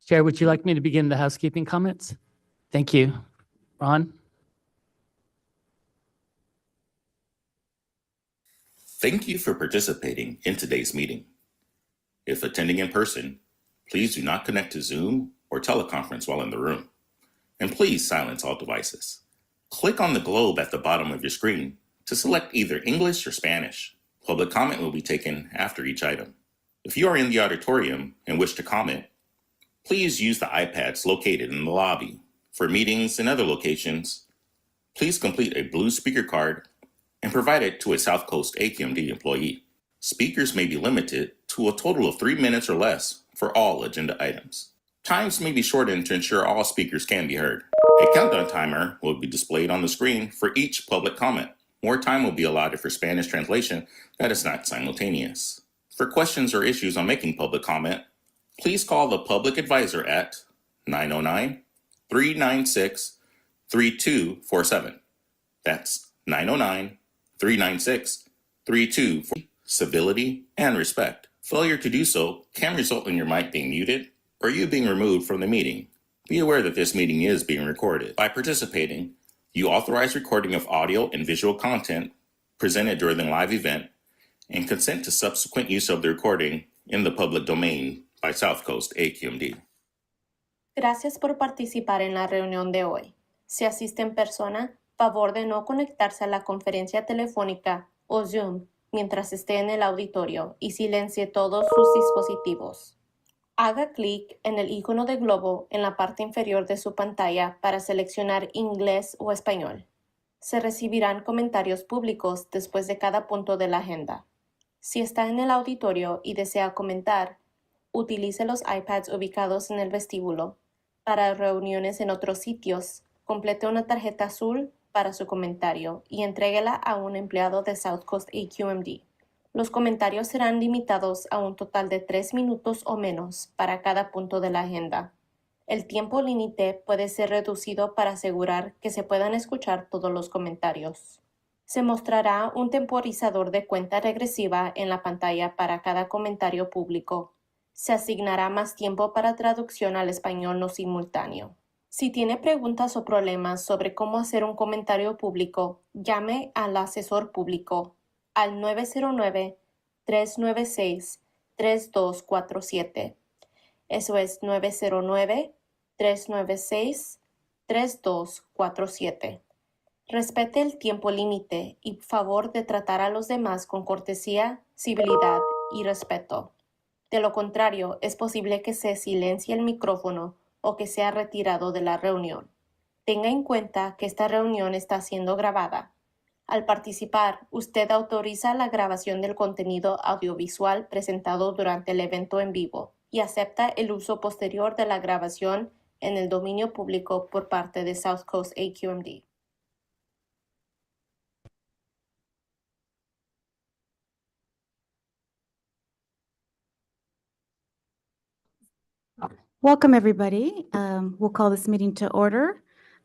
Chair, would you like me to begin the housekeeping comments? Thank you. Ron? Thank you for participating in today's meeting. If attending in person, please do not connect to Zoom or teleconference while in the room. And please silence all devices. Click on the globe at the bottom of your screen to select either English or Spanish. Public comment will be taken after each item. If you are in the auditorium and wish to comment, please use the iPads located in the lobby. For meetings and other locations, please complete a blue speaker card and provide it to a South Coast AQMD employee. Speakers may be limited to a total of 3 minutes or less for all agenda items. Times may be shortened to ensure all speakers can be heard. A countdown timer will be displayed on the screen for each public comment. More time will be allotted for Spanish translation that is not simultaneous. For questions or issues on making public comment, please call the public advisor at 909-396-3247. That's 909-396-3247. Civility and respect. Failure to do so can result in your mic being muted or you being removed from the meeting. Be aware that this meeting is being recorded. By participating, you authorize recording of audio and visual content presented during the live event and consent to subsequent use of the recording in the public domain by South Coast AQMD. Gracias por participar en la reunión de hoy. Si asiste en persona, favor de no conectarse a la conferencia telefónica o Zoom mientras esté en el auditorio y silencie todos sus dispositivos. Haga clic en el icono de globo en la parte inferior de su pantalla para seleccionar inglés o español. Se recibirán comentarios públicos después de cada punto de la agenda. Si está en el auditorio y desea comentar, utilice los iPads ubicados en el vestíbulo. Para reuniones en otros sitios, complete una tarjeta azul para su comentario y entréguela a un empleado de South Coast AQMD. Los comentarios serán limitados a un total de 3 minutos o menos para cada punto de la agenda. El tiempo límite puede ser reducido para asegurar que se puedan escuchar todos los comentarios. Se mostrará un temporizador de cuenta regresiva en la pantalla para cada comentario público. Se asignará más tiempo para traducción al español no simultáneo. Si tiene preguntas o problemas sobre cómo hacer un comentario público, llame al asesor público al 909-396-3247. Eso es 909-396-3247. Respete el tiempo límite y favor de tratar a los demás con cortesía, civilidad y respeto. De lo contrario, es posible que se silencie el micrófono o que sea retirado de la reunión. Tenga en cuenta que esta reunión está siendo grabada. Al participar, usted autoriza la grabación del contenido audiovisual presentado durante el evento en vivo y acepta el uso posterior de la grabación en el dominio público por parte de South Coast AQMD. Welcome, everybody. We'll call this meeting to order.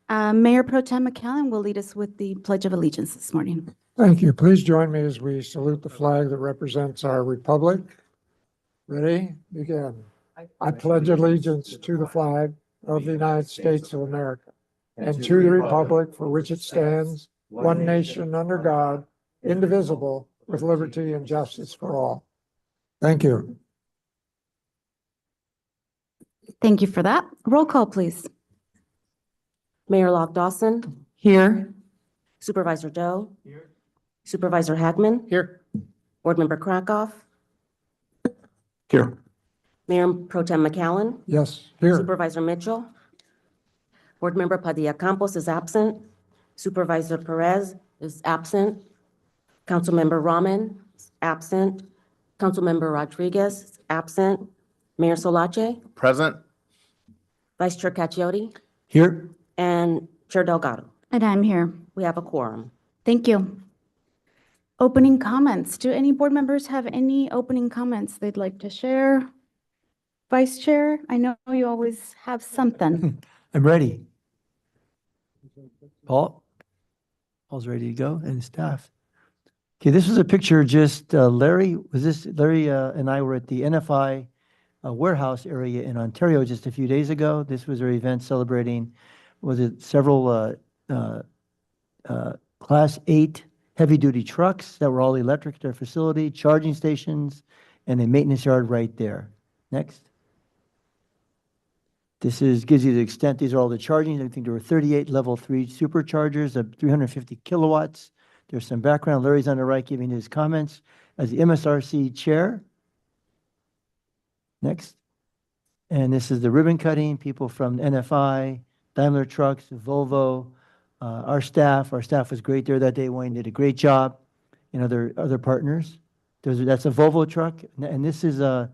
Mayor Pro Tem McCallum will lead us with the Pledge of Allegiance this morning. Thank you. Please join me as we salute the flag that represents our republic. Ready? Begin. I pledge allegiance to the flag of the United States of America and to the republic for which it stands, one nation under God, indivisible, with liberty and justice for all. Thank you. Thank you for that. Roll call, please. Mayor Locke Dawson. Here. Supervisor Doe. Here. Supervisor Hagman. Here. Board Member Krakoff. Here. Mayor Pro Tem McCallum. Yes, here. Supervisor Mitchell. Board Member Padilla Campos is absent. Supervisor Perez is absent. Councilmember Rahman is absent. Councilmember Rodriguez is absent. Mayor Solache. Present. Vice Chair Cacchiotti. Here. And Chair Delgado. And I'm here. We have a quorum. Thank you. Opening comments. Do any board members have any opening comments they'd like to share? Vice Chair, I know you always have something. I'm ready. Paul's ready to go, and staff. Okay, this was a picture just Larry and I were at the NFI warehouse area in Ontario just a few days ago. This was their event celebrating, several Class 8 heavy-duty trucks that were all electric at their facility, charging stations, and a maintenance yard right there. Next. This gives you the extent. These are all the charging. I think there were 38 level 3 superchargers of 350 kilowatts. There's some background. Larry's on the right giving his comments as the MSRC chair. Next. And this is the ribbon cutting. People from NFI, Daimler Trucks, Volvo, our staff. Our staff was great there that day. Wayne did a great job. And other partners. That's a Volvo truck. And this is a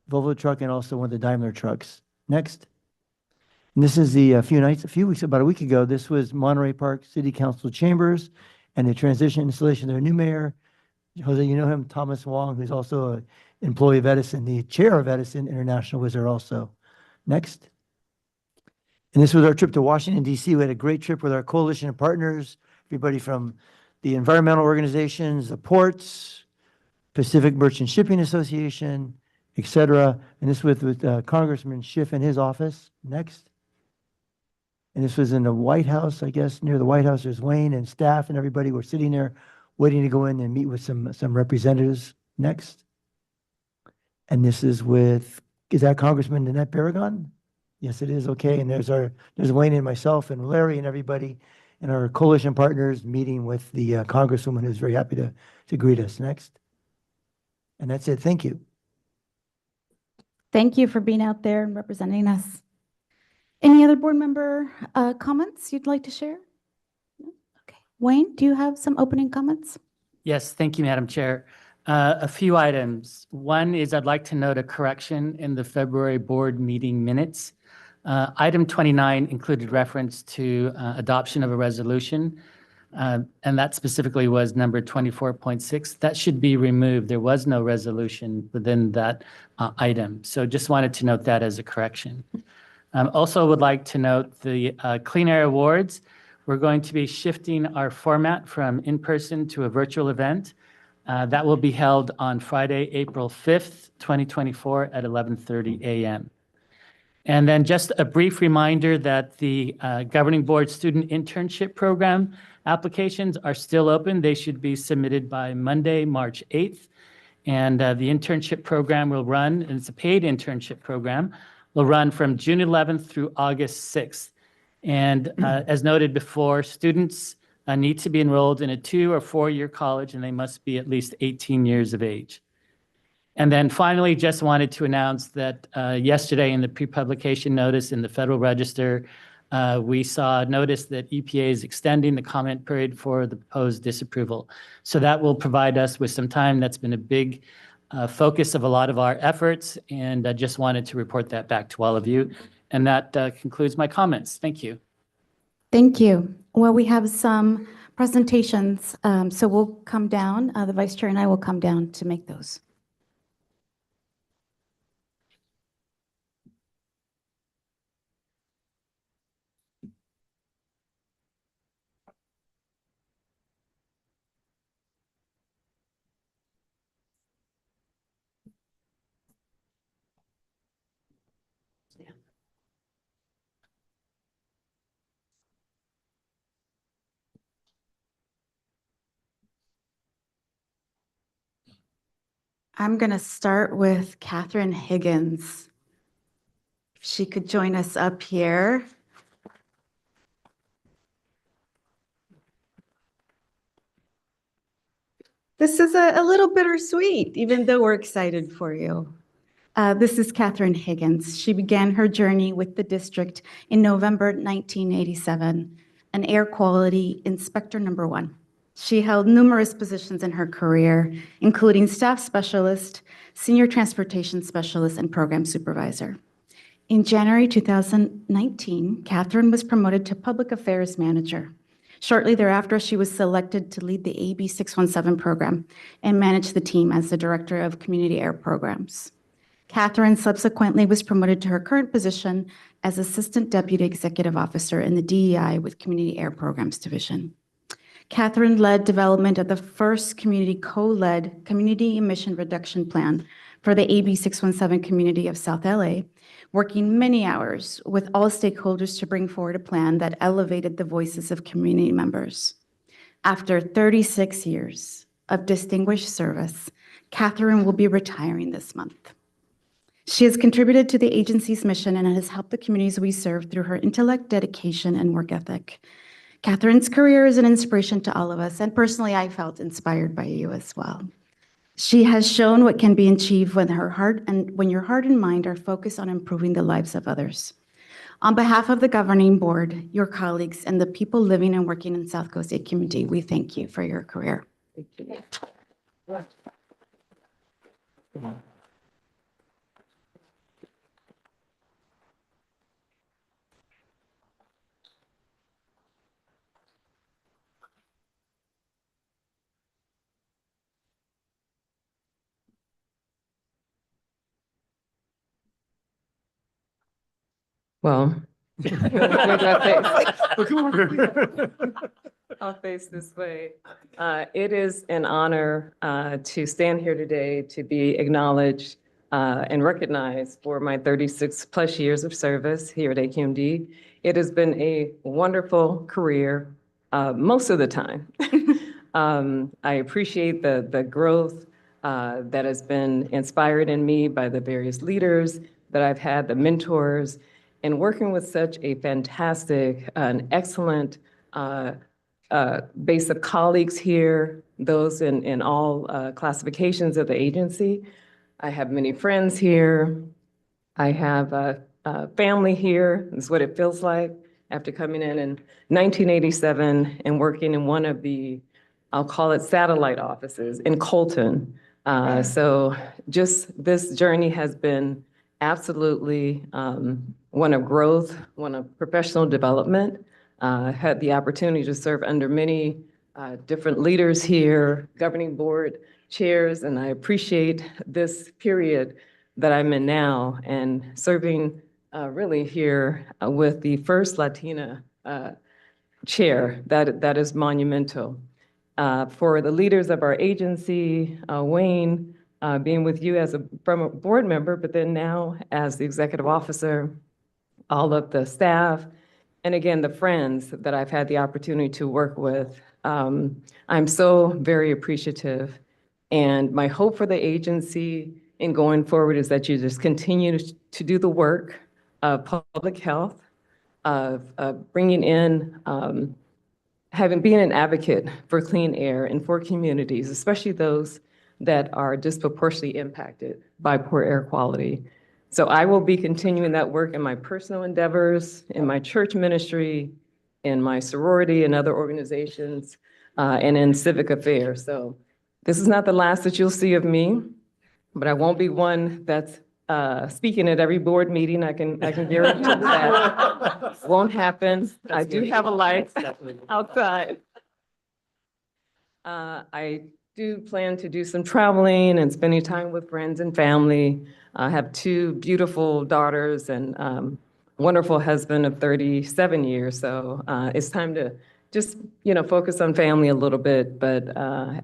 Volvo truck and also one of the Daimler trucks. Next. And this is about a week ago, this was Monterey Park City Council chambers and the transition installation of their new mayor. Jose, you know him, Thomas Wong, who's also an employee of Edison. The chair of Edison International was there also. Next. And this was our trip to Washington, D.C. We had a great trip with our coalition of partners, everybody from the environmental organizations, the ports, Pacific Merchant Shipping Association, et cetera. And this was with Congressman Schiff in his office. Next. And this was in the White House, I guess, near the White House. There's Wayne and staff and everybody were sitting there waiting to go in and meet with some representatives. Next. And this is that Congressman Nanette Barragan? Yes, it is. Okay. And there's Wayne and myself and Larry and everybody and our coalition partners meeting with the Congresswoman who's very happy to greet us. Next. And that's it. Thank you. Thank you for being out there and representing us. Any other board member comments you'd like to share? No? Okay. Wayne, do you have some opening comments? Yes, thank you, Madam Chair. A few items. One is I'd like to note a correction in the February board meeting minutes. Item 29 included reference to adoption of a resolution, and that specifically was number 24.6. That should be removed. There was no resolution within that item. So just wanted to note that as a correction. Also would like to note the Clean Air Awards. We're going to be shifting our format from in-person to a virtual event. That will be held on Friday, April 5th, 2024 at 11:30 a.m. And then just a brief reminder that the Governing Board Student Internship Program applications are still open. They should be submitted by Monday, March 8th. And the internship program will run, and it's a paid internship program, will run from June 11th through August 6th. And as noted before, students need to be enrolled in a 2- or 4-year college, and they must be at least 18 years of age. And then finally, just wanted to announce that yesterday in the pre-publication notice in the Federal Register, we saw a notice that EPA is extending the comment period for the proposed disapproval. So that will provide us with some time. That's been a big focus of a lot of our efforts, and I just wanted to report that back to all of you. And that concludes my comments. Thank you. Thank you. Well, we have some presentations, so we'll come down. The Vice Chair and I will come down to make those. I'm going to start with Katherine Higgins. If she could join us up here. This is a little bittersweet, even though we're excited for you. This is Katherine Higgins. She began her journey with the district in November 1987, an air quality inspector number 1. She held numerous positions in her career, including staff specialist, senior transportation specialist, and program supervisor. In January 2019, Katherine was promoted to public affairs manager. Shortly thereafter, she was selected to lead the AB 617 program and manage the team as the director of community air programs. Katherine subsequently was promoted to her current position as assistant deputy executive officer in the DEI with Community Air Programs Division. Katherine led development of the first community co-led community emission reduction plan for the AB 617 community of South LA, working many hours with all stakeholders to bring forward a plan that elevated the voices of community members. After 36 years of distinguished service, Katherine will be retiring this month. She has contributed to the agency's mission and has helped the communities we serve through her intellect, dedication, and work ethic. Katherine's career is an inspiration to all of us, and personally, I felt inspired by you as well. She has shown what can be achieved when your heart and mind are focused on improving the lives of others. On behalf of the governing board, your colleagues, and the people living and working in South Coast AQMD, we thank you for your career. Well, where do I face? I'll face this way. It is an honor to stand here today to be acknowledged and recognized for my 36+ years of service here at AQMD. It has been a wonderful career most of the time. I appreciate the growth that has been inspired in me by the various leaders that I've had, the mentors, and working with such a fantastic and excellent base of colleagues here, those in all classifications of the agency. I have many friends here. I have a family here. This is what it feels like after coming in 1987 and working in one of the, I'll call it satellite offices in Colton. So just this journey has been absolutely one of growth, one of professional development. Had the opportunity to serve under many different leaders here, governing board chairs, and I appreciate this period that I'm in now and serving really here with the first Latina chair. That is monumental. For the leaders of our agency, Wayne, being with you from a board member, but then now as the executive officer, all of the staff, and again, the friends that I've had the opportunity to work with. I'm so very appreciative. And my hope for the agency in going forward is that you just continue to do the work of public health, of bringing in, being an advocate for clean air and for communities, especially those that are disproportionately impacted by poor air quality. So I will be continuing that work in my personal endeavors, in my church ministry, in my sorority and other organizations, and in civic affairs. So this is not the last that you'll see of me, but I won't be one that's speaking at every board meeting. I can guarantee that won't happen. I do have a life outside. I do plan to do some traveling and spending time with friends and family. I have 2 beautiful daughters and wonderful husband of 37 years. So it's time to just, focus on family a little bit. But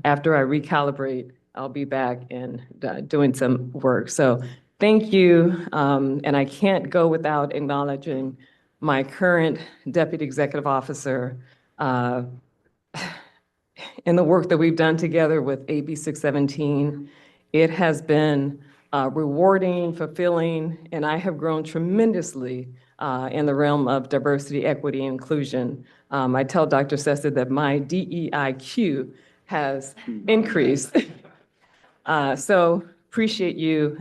after I recalibrate, I'll be back and doing some work. So thank you. And I can't go without acknowledging my current deputy executive officer in the work that we've done together with AB 617. It has been rewarding, fulfilling, and I have grown tremendously in the realm of diversity, equity, and inclusion. I tell Dr. Dessa that my DEIQ has increased. So appreciate you.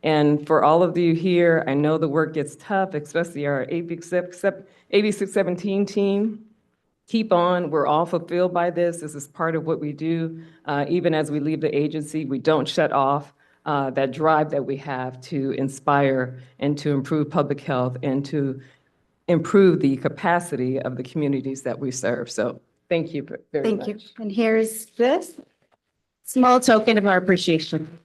And for all of you here, I know the work gets tough, especially our AB 617 team. Keep on. We're all fulfilled by this. This is part of what we do. Even as we leave the agency, we don't shut off that drive that we have to inspire and to improve public health and to improve the capacity of the communities that we serve. So thank you very much. Thank you. And here's this small token of our appreciation.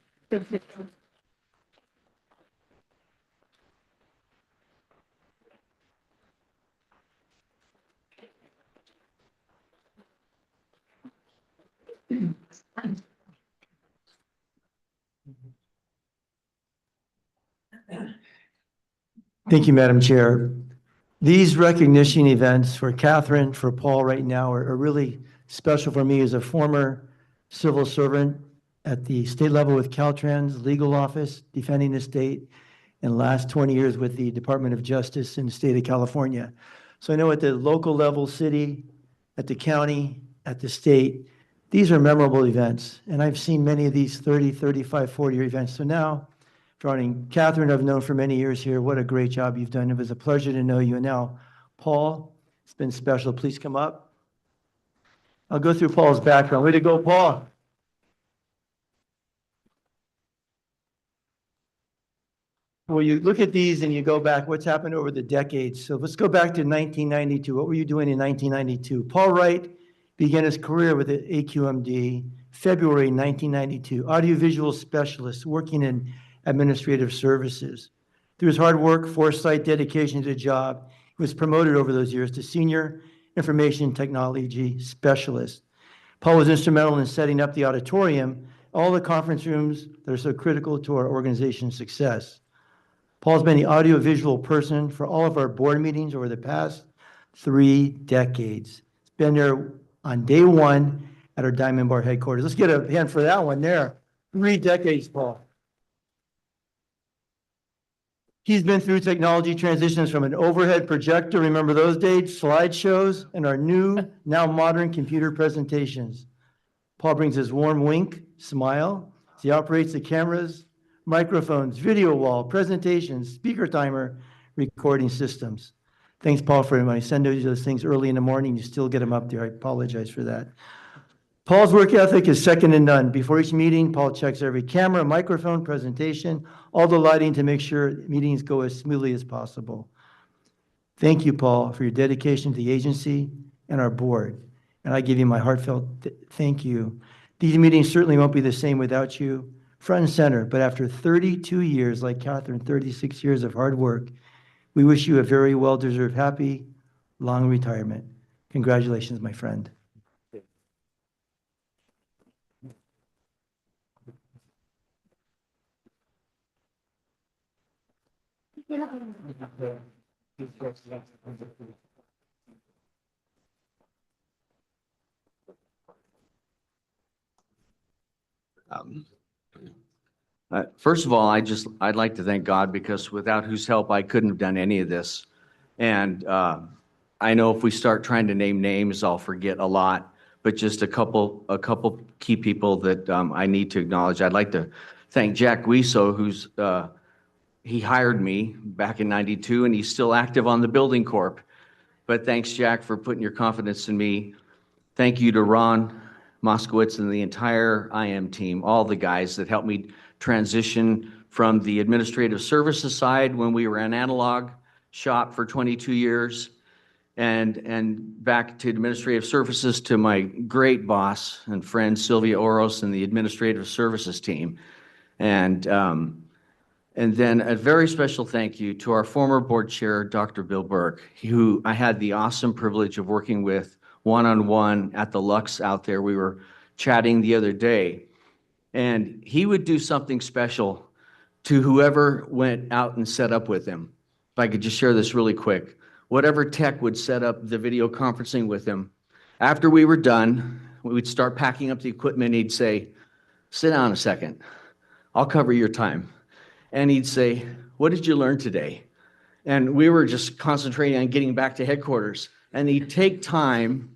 Thank you, Madam Chair. These recognition events for Catherine, for Paul right now are really special for me as a former civil servant at the state level with Caltrans legal office, defending the state, and the last 20 years with the Department of Justice in the state of California. So I know at the local level, city, at the county, at the state, these are memorable events. And I've seen many of these 30, 35, 40-year events. So now, Drawing Catherine, I've known for many years here. What a great job you've done. It was a pleasure to know you. And now, Paul, it's been special. Please come up. I'll go through Paul's background. Way to go, Paul. Well, you look at these and you go back, what's happened over the decades. So let's go back to 1992. What were you doing in 1992? Paul Wright began his career with the AQMD, February 1992, audiovisual specialist working in administrative services. Through his hard work, foresight, dedication to the job, he was promoted over those years to senior information technology specialist. Paul was instrumental in setting up the auditorium, all the conference rooms that are so critical to our organization's success. Paul's been the audiovisual person for all of our board meetings over the past 3 decades. He's been there on day one at our Diamond Bar headquarters. Let's get a hand for that one there. 3 decades, Paul. He's been through technology transitions from an overhead projector, remember those days, slideshows, and our new, now modern computer presentations. Paul brings his warm wink, smile, as he operates the cameras, microphones, video wall, presentations, speaker timer, recording systems. Thanks, Paul, for when I send those things early in the morning, you still get them up there. I apologize for that. Paul's work ethic is second to none. Before each meeting, Paul checks every camera, microphone, presentation, all the lighting to make sure meetings go as smoothly as possible. Thank you, Paul, for your dedication to the agency and our board. And I give you my heartfelt thank you. These meetings certainly won't be the same without you, front and center. But after 32 years, like Catherine, 36 years of hard work, we wish you a very well-deserved, happy, long retirement. Congratulations, my friend. First of all, I'd like to thank God, because without whose help I couldn't have done any of this. And I know if we start trying to name names, I'll forget a lot, but just a couple key people that I need to acknowledge. I'd like to thank Jack Guiso, who's he hired me back in '92, and he's still active on the building corp. But thanks, Jack, for putting your confidence in me. Thank you to Ron Moskowitz and the entire IM team, all the guys that helped me transition from the administrative services side when we were an analog shop for 22 years, and back to administrative services, to my great boss and friend Sylvia Oros and the administrative services team. And then a very special thank you to our former board chair, Dr. Bill Burke, who I had the awesome privilege of working with one-on-one at the Lux out there. We were chatting the other day, and he would do something special to whoever went out and set up with him. If I could just share this really quick. Whatever tech would set up the video conferencing with him, after we were done, we would start packing up the equipment. He'd say, "Sit down a second. I'll cover your time." And he'd say, "What did you learn today?" And we were just concentrating on getting back to headquarters. And he'd take time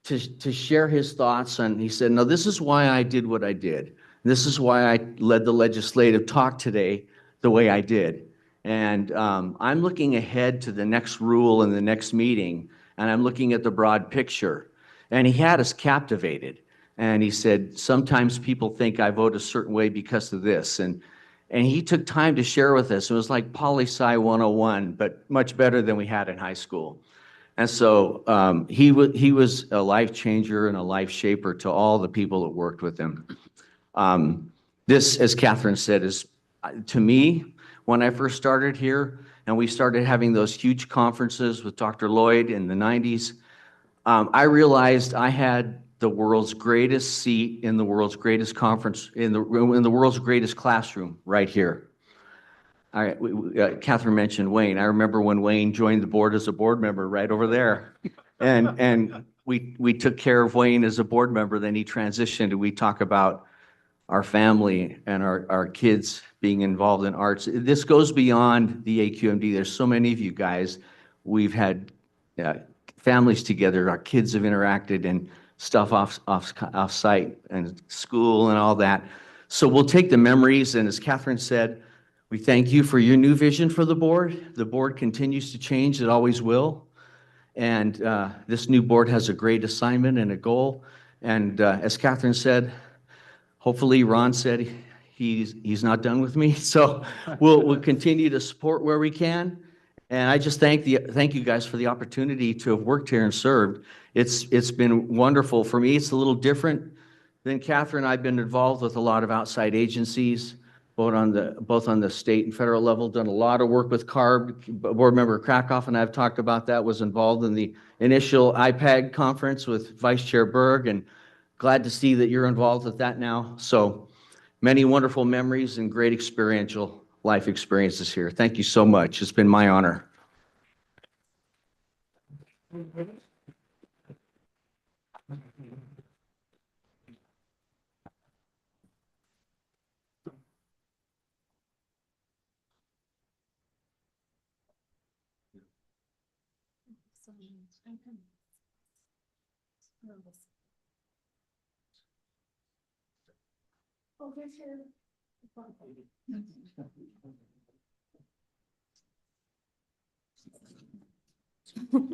to share his thoughts. And he said, "No, this is why I did what I did. This is why I led the legislative talk today the way I did. And I'm looking ahead to the next rule and the next meeting, and I'm looking at the broad picture." And he had us captivated. And he said, "Sometimes people think I vote a certain way because of this." And he took time to share with us. It was like poli-sci 101, but much better than we had in high school. And so he was a life changer and a life shaper to all the people that worked with him. This, as Catherine said, is, to me, when I first started here and we started having those huge conferences with Dr. Lloyd in the 90s, I realized I had the world's greatest seat in the world's greatest conference, in the world's greatest classroom, right here. All right, Katherine mentioned Wayne. I remember when Wayne joined the board as a board member right over there. And we took care of Wayne as a board member, then he transitioned, and we talk about our family and our kids being involved in arts. This goes beyond the AQMD. There's so many of you guys. We've had families together. Our kids have interacted and stuff off site and school and all that. So we'll take the memories, and as Katherine said, we thank you for your new vision for the board. The board continues to change. It always will. And this new board has a great assignment and a goal. And as Katherine said, hopefully Ron said he's not done with me. So we'll continue to support where we can. And I just thank you guys for the opportunity to have worked here and served. It's been wonderful. For me, it's a little different than Katherine. I've been involved with a lot of outside agencies, both on the state and federal level, done a lot of work with CARB. Board Member Krakoff and I have talked about that, was involved in the initial IPAG conference with Vice Chair Berg, and glad to see that you're involved with that now. So many wonderful memories and great experiential life experiences here. Thank you so much. It's been my honor.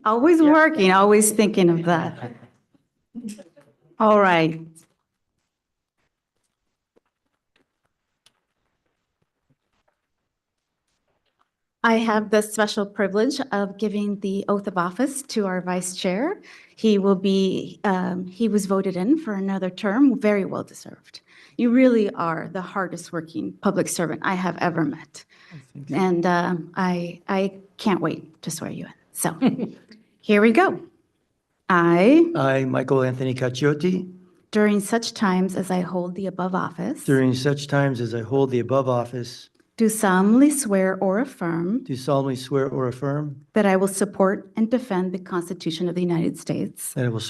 Always working, always thinking of that. All right. I have the special privilege of giving the oath of office to our vice chair. He was voted in for another term, very well deserved. You really are the hardest working public servant I have ever met. And I can't wait to swear you in. So here we go. I, Michael Anthony Cacciotti, During such times as I hold the above office, during such times as I hold the above office, do solemnly swear or affirm do solemnly swear or affirm that I will support and defend the Constitution of the United States that I will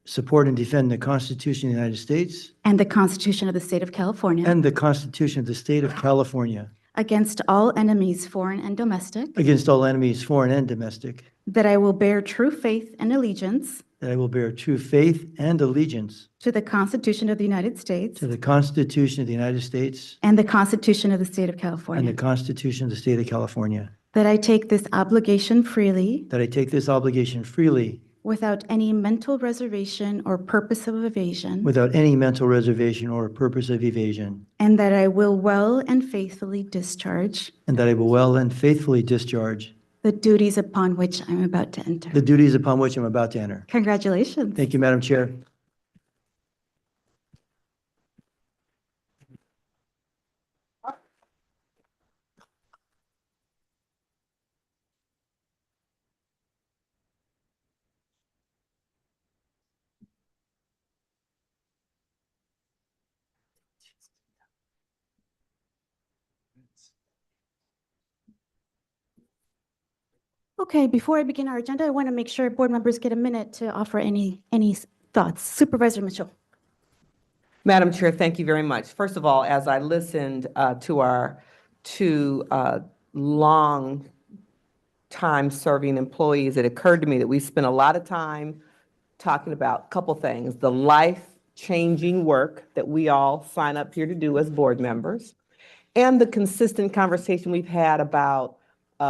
support and defend the Constitution of the United States and the Constitution of the State of California and the Constitution of the State of California against all enemies, foreign and domestic, against all enemies, foreign and domestic, that I will bear true faith and allegiance that I will bear true faith and allegiance to the Constitution of the United States to the Constitution of the United States and the Constitution of the State of and the California, Constitution of the State of California, that I take this obligation freely that I take this obligation freely without any mental reservation or purpose of evasion, without any mental reservation or purpose of evasion, and that I will well and faithfully discharge and that I will well and faithfully discharge the duties upon which I'm about to enter. the duties upon which I'm about to enter. Congratulations. Thank you, Madam Chair. Okay, before I begin our agenda, I want to make sure board members get a minute to offer any thoughts. Supervisor Mitchell. Madam Chair, thank you very much. First of all, as I listened to our two long time serving employees, it occurred to me that we spent a lot of time talking about a couple things: the life-changing work that we all sign up here to do as board members, and the consistent conversation we've had about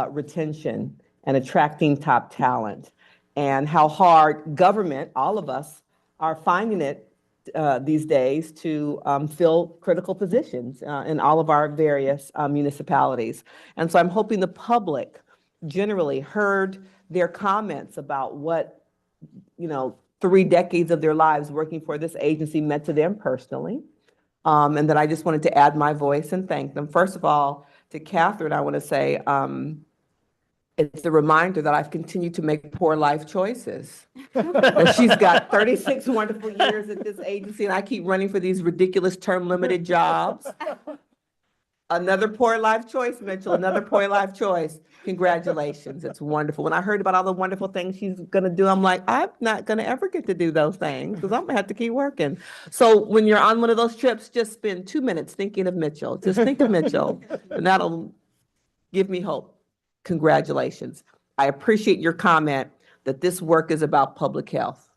retention and attracting top talent, and how hard government, all of us, are finding it these days to fill critical positions in all of our various municipalities. And so I'm hoping the public generally heard their comments about what, 3 decades of their lives working for this agency meant to them personally. And that I just wanted to add my voice and thank them. First of all, to Katherine, I want to say, it's the reminder that I've continued to make poor life choices. That she's got 36 wonderful years at this agency, and I keep running for these ridiculous term-limited jobs. Another poor life choice, Mitchell, another poor life choice. Congratulations, it's wonderful. When I heard about all the wonderful things she's gonna do, I'm like, I'm not gonna ever get to do those things, because I'm gonna have to keep working. So when you're on one of those trips, just spend 2 minutes thinking of Mitchell. Just think of Mitchell, and that'll give me hope. Congratulations. I appreciate your comment that this work is about public health.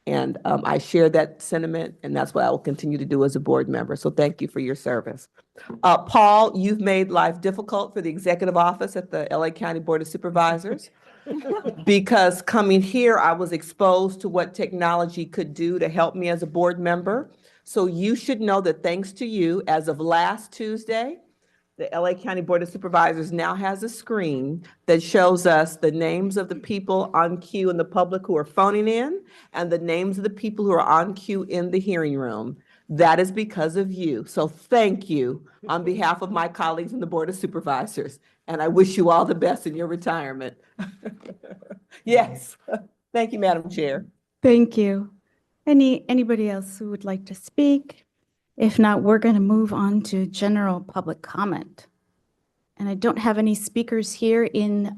And I share that sentiment, and that's what I will continue to do as a board member. So thank you for your service. Paul, you've made life difficult for the executive office at the LA County Board of Supervisors. Because coming here, I was exposed to what technology could do to help me as a board member. So you should know that thanks to you, as of last Tuesday, the LA County Board of Supervisors now has a screen that shows us the names of the people on queue in the public who are phoning in and the names of the people who are on queue in the hearing room. That is because of you. So thank you on behalf of my colleagues in the Board of Supervisors. And I wish you all the best in your retirement. Yes. Thank you, Madam Chair. Thank you. Anybody else who would like to speak? If not, we're going to move on to general public comment. And I don't have any speakers here in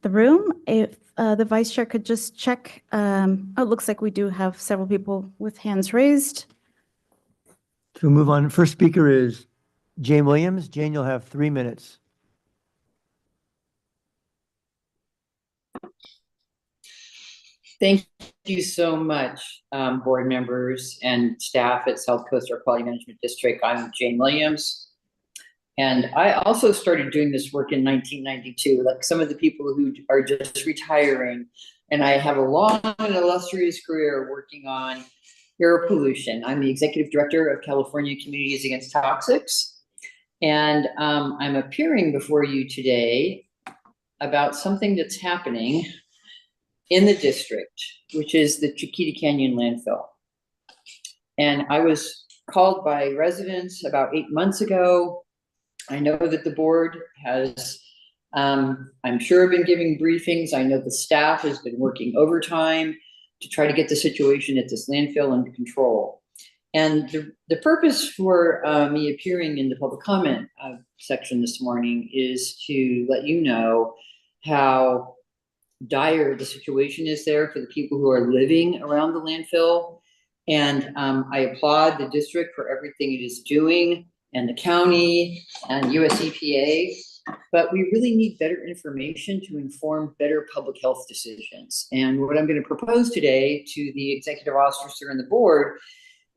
the room. If the vice chair could just check, it looks like we do have several people with hands raised. So move on. First speaker is Jane Williams. Jane, you'll have 3 minutes. Thank you so much, board members and staff at South Coast Air Quality Management District. I'm Jane Williams. And I also started doing this work in 1992, like some of the people who are just retiring. And I have a long and illustrious career working on air pollution. I'm the executive director of California Communities Against Toxics. And I'm appearing before you today about something that's happening in the district, which is the Chiquita Canyon landfill. And I was called by residents about 8 months ago. I know that the board has, I'm sure, been giving briefings. I know the staff has been working overtime to try to get the situation at this landfill under control. And the purpose for me appearing in the public comment section this morning is to let you know how dire the situation is there for the people who are living around the landfill. And I applaud the district for everything it is doing, and the county and US EPA, but we really need better information to inform better public health decisions. And what I'm going to propose today to the executive officer and the board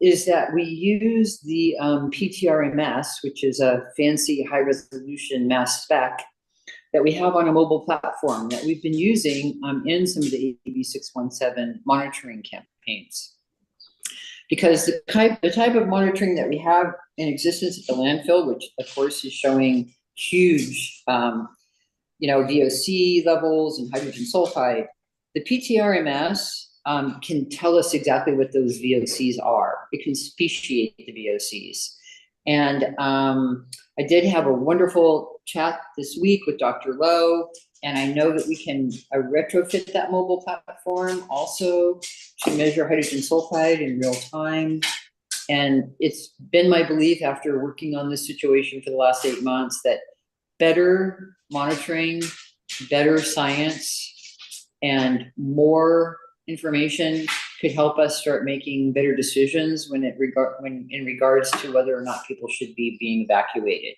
is that we use the PTRMS, which is a fancy high resolution mass spec that we have on a mobile platform that we've been using in some of the AB 617 monitoring campaigns. Because the type of monitoring that we have in existence at the landfill, which of course is showing huge, VOC levels and hydrogen sulfide, the PTRMS can tell us exactly what those VOCs are. It can speciate the VOCs. And I did have a wonderful chat this week with Dr. Lowe, and I know that we can retrofit that mobile platform also to measure hydrogen sulfide in real time. And it's been my belief after working on this situation for the last 8 months that better monitoring, better science, and more information could help us start making better decisions when in regards to whether or not people should be being evacuated.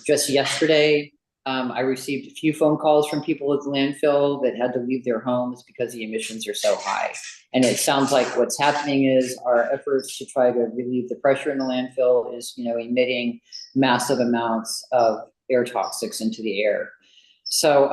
Just yesterday, I received a few phone calls from people at the landfill that had to leave their homes because the emissions are so high. And it sounds like what's happening is our efforts to try to relieve the pressure in the landfill is, emitting massive amounts of air toxics into the air. So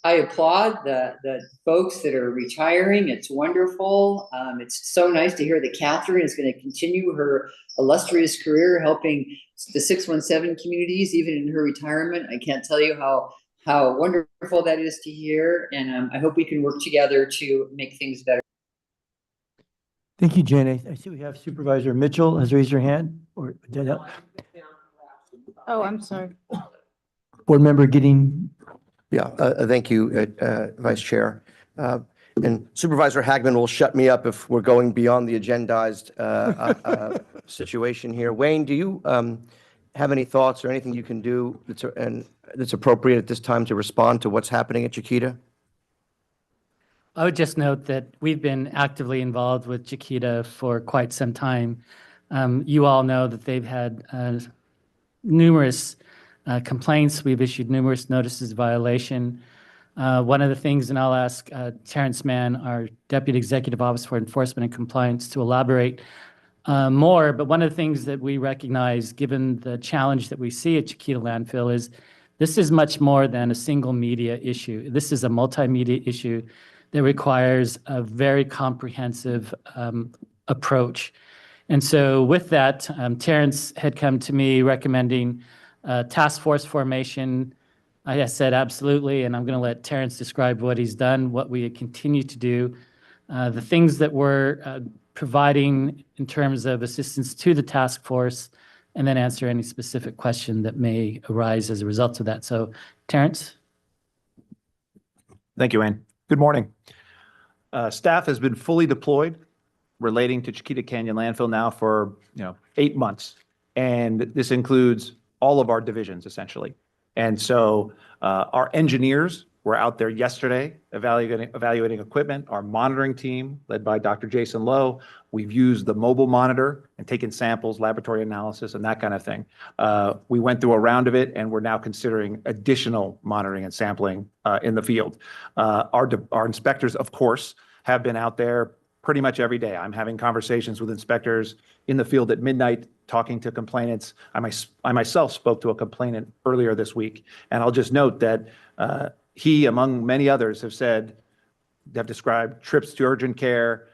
I applaud the folks that are retiring. It's wonderful. It's so nice to hear that Katherine is going to continue her illustrious career helping the 617 communities, even in her retirement. I can't tell you how wonderful that is to hear. And I hope we can work together to make things better. Thank you, Jane. I see we have Supervisor Mitchell has raised her hand. Or did that? Oh, I'm sorry. Board member Gidding. Yeah, thank you, Vice Chair. And Supervisor Hagman will shut me up if we're going beyond the agendized situation here. Wayne, do you have any thoughts or anything you can do that's appropriate at this time to respond to what's happening at Chiquita? I would just note that we've been actively involved with Chiquita for quite some time. You all know that they've had numerous complaints. We've issued numerous notices of violation. One of the things, and I'll ask Terrence Mann, our Deputy Executive Officer for Enforcement and Compliance, to elaborate more, but one of the things that we recognize, given the challenge that we see at Chiquita Landfill, is this is much more than a single media issue. This is a multimedia issue that requires a very comprehensive approach. And so with that, Terrence had come to me recommending task force formation. I said, absolutely, and I'm going to let Terrence describe what he's done, what we continue to do, the things that we're providing in terms of assistance to the task force, and then answer any specific question that may arise as a result of that. So, Terrence? Thank you, Wayne. Good morning. Staff has been fully deployed relating to Chiquita Canyon Landfill now for 8 months, and this includes all of our divisions essentially. And so our engineers were out there yesterday evaluating equipment. Our monitoring team, led by Dr. Jason Lowe, we've used the mobile monitor and taken samples, laboratory analysis, and that kind of thing. We went through a round of it, and we're now considering additional monitoring and sampling in the field. Our inspectors, of course, have been out there pretty much every day. I'm having conversations with inspectors in the field at midnight, talking to complainants. I myself spoke to a complainant earlier this week, and I'll just note that he, among many others, have described trips to urgent care,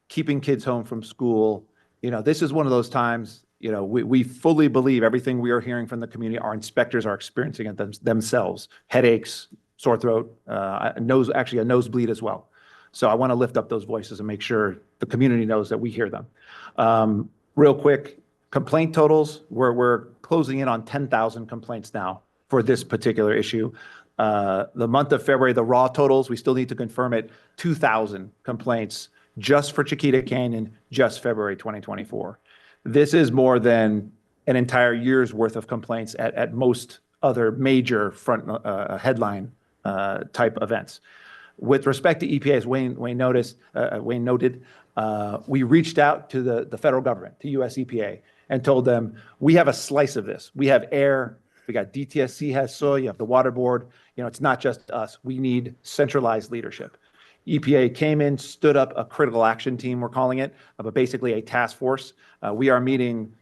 keeping kids home from school. This is one of those times, we fully believe everything we are hearing from the community. Our inspectors are experiencing it themselves. Headaches, sore throat, a nosebleed as well. So I want to lift up those voices and make sure the community knows that we hear them. Real quick, complaint totals, we're closing in on 10,000 complaints now for this particular issue. The month of February, the raw totals, we still need to confirm it, 2,000 complaints just for Chiquita Canyon, just February 2024. This is more than an entire year's worth of complaints at most other major headline type events. With respect to EPA, as Wayne noted, we reached out to the federal government, to US EPA, and told them, we have a slice of this. We have air, we got DTSC has soil, you have the water board. It's not just us. We need centralized leadership. EPA came in, stood up a critical action team, we're calling it, but basically a task force. We are meeting,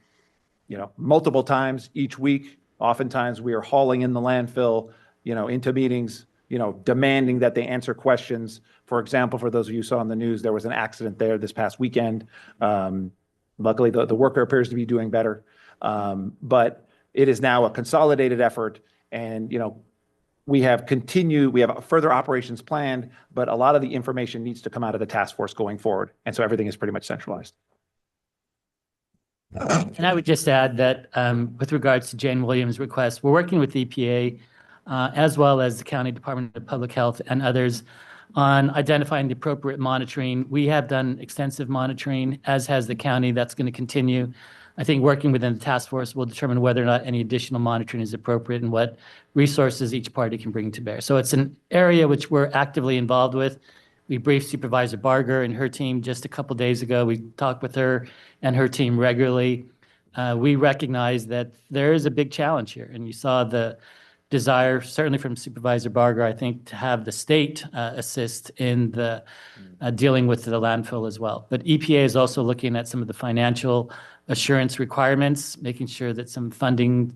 multiple times each week. Oftentimes we are hauling in the landfill, into meetings, demanding that they answer questions. For example, for those of you who saw on the news, there was an accident there this past weekend. Luckily, the worker appears to be doing better. But it is now a consolidated effort, and we have further operations planned, but a lot of the information needs to come out of the task force going forward. And so everything is pretty much centralized. And I would just add that with regards to Jane Williams' request, we're working with EPA as well as the County Department of Public Health and others on identifying the appropriate monitoring. We have done extensive monitoring, as has the county. That's going to continue. I think working within the task force will determine whether or not any additional monitoring is appropriate and what resources each party can bring to bear. So it's an area which we're actively involved with. We briefed Supervisor Barger and her team just a couple days ago. We talked with her and her team regularly. We recognize that there is a big challenge here, and you saw the desire, certainly from Supervisor Barger, I think, to have the state assist in the dealing with the landfill as well. But EPA is also looking at some of the financial assurance requirements, making sure that some funding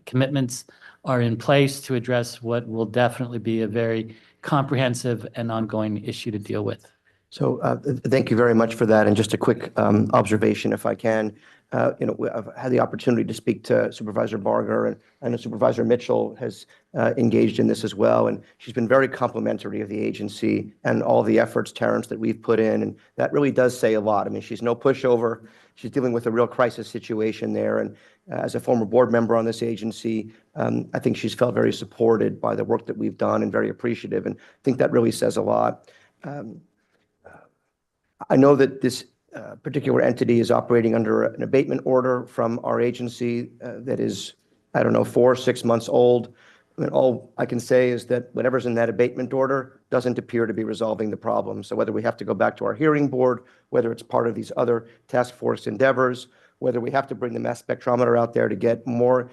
commitments are in place to address what will definitely be a very comprehensive and ongoing issue to deal with. So thank you very much for that. And just a quick observation, if I can. I've had the opportunity to speak to Supervisor Barger, and I know Supervisor Mitchell has engaged in this as well. And she's been very complimentary of the agency and all the efforts, Terrence, that we've put in. And that really does say a lot. I mean, she's no pushover. She's dealing with a real crisis situation there. And as a former board member on this agency, I think she's felt very supported by the work that we've done and very appreciative. And I think that really says a lot. I know that this particular entity is operating under an abatement order from our agency that is, I don't know, 4 or 6 months old. I mean, all I can say is that whatever's in that abatement order doesn't appear to be resolving the problem. So whether we have to go back to our hearing board, whether it's part of these other task force endeavors, whether we have to bring the mass spectrometer out there to get more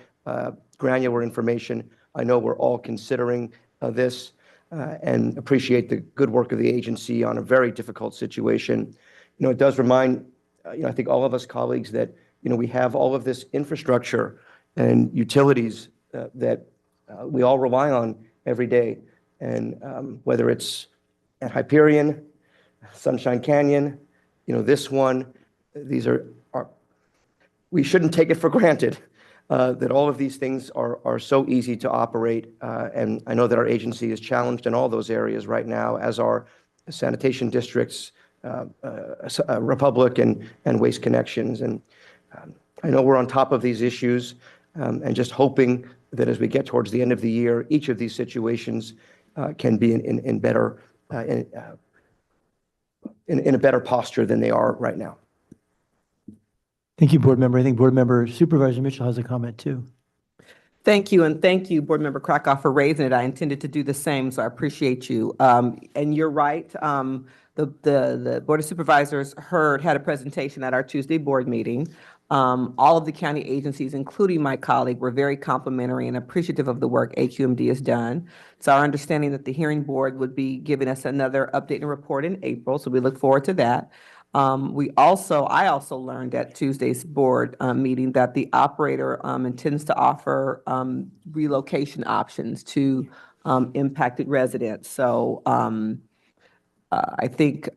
granular information, I know we're all considering this and appreciate the good work of the agency on a very difficult situation. You know, it does remind, I think all of us colleagues that, we have all of this infrastructure and utilities that we all rely on every day. And whether it's at Hyperion, Sunshine Canyon, this one, these are we shouldn't take it for granted that all of these things are so easy to operate. And I know that our agency is challenged in all those areas right now, as are sanitation districts, Republic and Waste Connections. And I know we're on top of these issues and just hoping that as we get towards the end of the year, each of these situations can be in better, in a better posture than they are right now. Thank you, Board Member. I think Board Member Supervisor Mitchell has a comment too. Thank you, and thank you, Board Member Krakow, for raising it. I intended to do the same, so I appreciate you. And you're right. The Board of Supervisors had a presentation at our Tuesday board meeting. All of the county agencies, including my colleague, were very complimentary and appreciative of the work AQMD has done. It's our understanding that the hearing board would be giving us another update and report in April, so we look forward to that. I also learned at Tuesday's board meeting that the operator intends to offer relocation options to impacted residents. So I think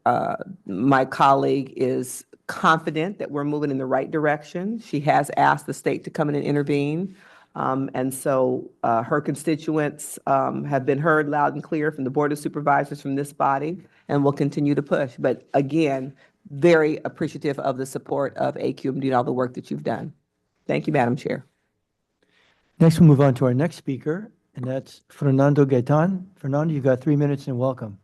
my colleague is confident that we're moving in the right direction. She has asked the state to come in and intervene. And so her constituents have been heard loud and clear from the Board of Supervisors, from this body, and will continue to push. But again, very appreciative of the support of AQMD and all the work that you've done. Thank you, Madam Chair. Next, we'll move on to our next speaker, and that's Fernando Gan. Fernando, you've got 3 minutes and welcome.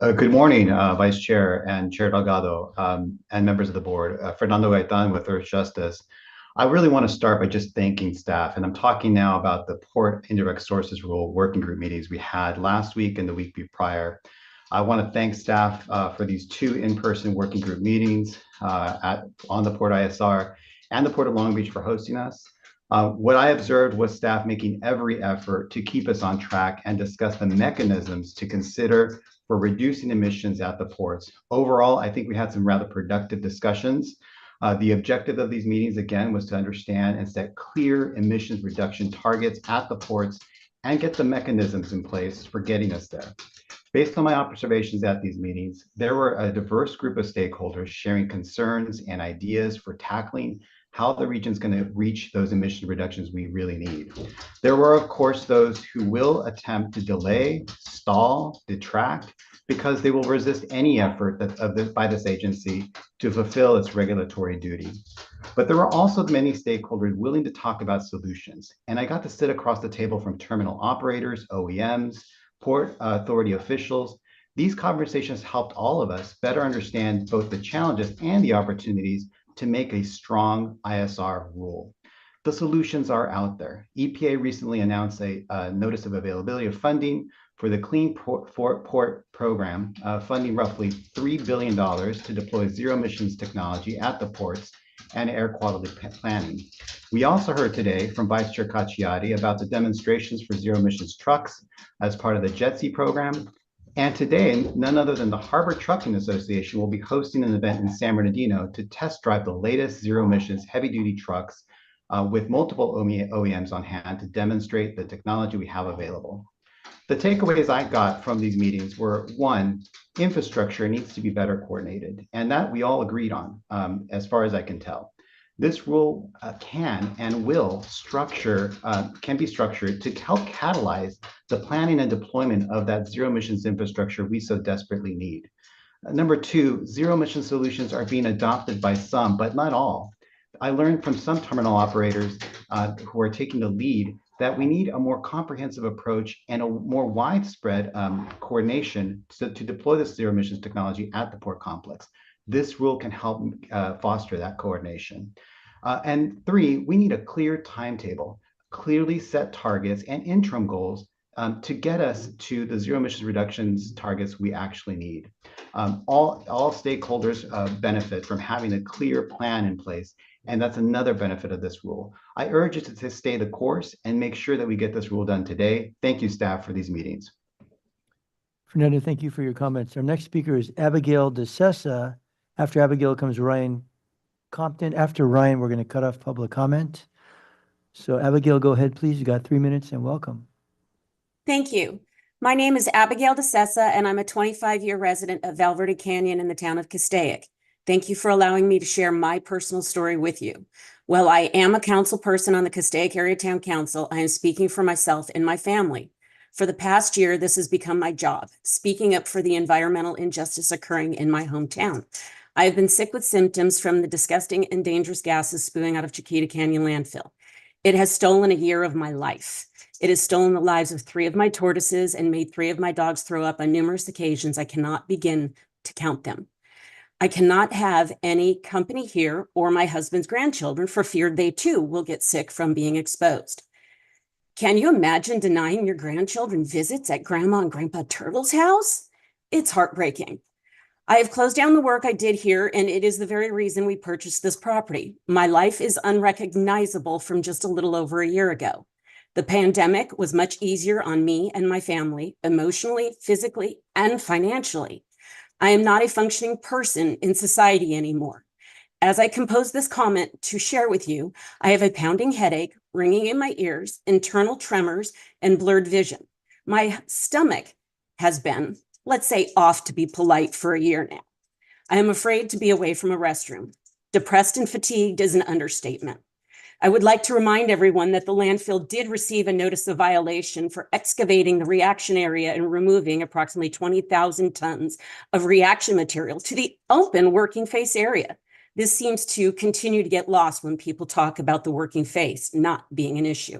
Good morning, Vice Chair and Chair Delgado and members of the board. Fernando Gan with Earth Justice. I really want to start by just thanking staff, and I'm talking now about the Port Indirect Sources Rule working group meetings we had last week and the week prior. I want to thank staff for these 2 in-person working group meetings on the Port ISR and the Port of Long Beach for hosting us. What I observed was staff making every effort to keep us on track and discuss the mechanisms to consider for reducing emissions at the ports. Overall, I think we had some rather productive discussions. The objective of these meetings, again, was to understand and set clear emissions reduction targets at the ports and get the mechanisms in place for getting us there. Based on my observations at these meetings, there were a diverse group of stakeholders sharing concerns and ideas for tackling how the region's going to reach those emission reductions we really need. There were, of course, those who will attempt to delay, stall, detract, because they will resist any effort by this agency to fulfill its regulatory duty. But there were also many stakeholders willing to talk about solutions. And I got to sit across the table from terminal operators, OEMs, Port Authority officials. These conversations helped all of us better understand both the challenges and the opportunities to make a strong ISR rule. The solutions are out there. EPA recently announced a notice of availability of funding for the Clean Port Program, funding roughly $3 billion to deploy zero emissions technology at the ports and air quality planning. We also heard today from Vice Chair Cacciati about the demonstrations for zero emissions trucks as part of the JETSI program. And today, none other than the Harbor Trucking Association will be hosting an event in San Bernardino to test drive the latest zero emissions heavy duty trucks with multiple OEMs on hand to demonstrate the technology we have available. The takeaways I got from these meetings were, 1, infrastructure needs to be better coordinated, and that we all agreed on, as far as I can tell. This rule can and will can be structured to help catalyze the planning and deployment of that zero emissions infrastructure we so desperately need. Number two, zero emission solutions are being adopted by some, but not all. I learned from some terminal operators who are taking the lead that we need a more comprehensive approach and a more widespread coordination to deploy this zero emissions technology at the port complex. This rule can help foster that coordination. And three, we need a clear timetable, clearly set targets and interim goals to get us to the zero emissions reductions targets we actually need. All stakeholders benefit from having a clear plan in place, and that's another benefit of this rule. I urge you to stay the course and make sure that we get this rule done today. Thank you, staff, for these meetings. Fernando, thank you for your comments. Our next speaker is Abigail Dessa. After Abigail comes Ryan Compton. After Ryan, we're going to cut off public comment. So Abigail, go ahead, please. You got 3 minutes and welcome. Thank you. My name is Abigail Dessa, and I'm a 25-year resident of Val Verde Canyon in the town of Castaic. Thank you for allowing me to share my personal story with you. While I am a council person on the Castaic Area Town Council, I am speaking for myself and my family. For the past year, this has become my job, speaking up for the environmental injustice occurring in my hometown. I have been sick with symptoms from the disgusting and dangerous gases spewing out of Chiquita Canyon landfill. It has stolen a year of my life. It has stolen the lives of 3 of my tortoises and made 3 of my dogs throw up on numerous occasions. I cannot begin to count them. I cannot have any company here or my husband's grandchildren for fear they too will get sick from being exposed. Can you imagine denying your grandchildren visits at Grandma and Grandpa Turtle's house? It's heartbreaking. I have closed down the work I did here, and it is the very reason we purchased this property. My life is unrecognizable from just a little over a year ago. The pandemic was much easier on me and my family, emotionally, physically, and financially. I am not a functioning person in society anymore. As I compose this comment to share with you, I have a pounding headache, ringing in my ears, internal tremors, and blurred vision. My stomach has been, let's say, off to be polite for a year now. I am afraid to be away from a restroom. Depressed and fatigued is an understatement. I would like to remind everyone that the landfill did receive a notice of violation for excavating the reaction area and removing approximately 20,000 tons of reaction material to the open working face area. This seems to continue to get lost when people talk about the working face not being an issue.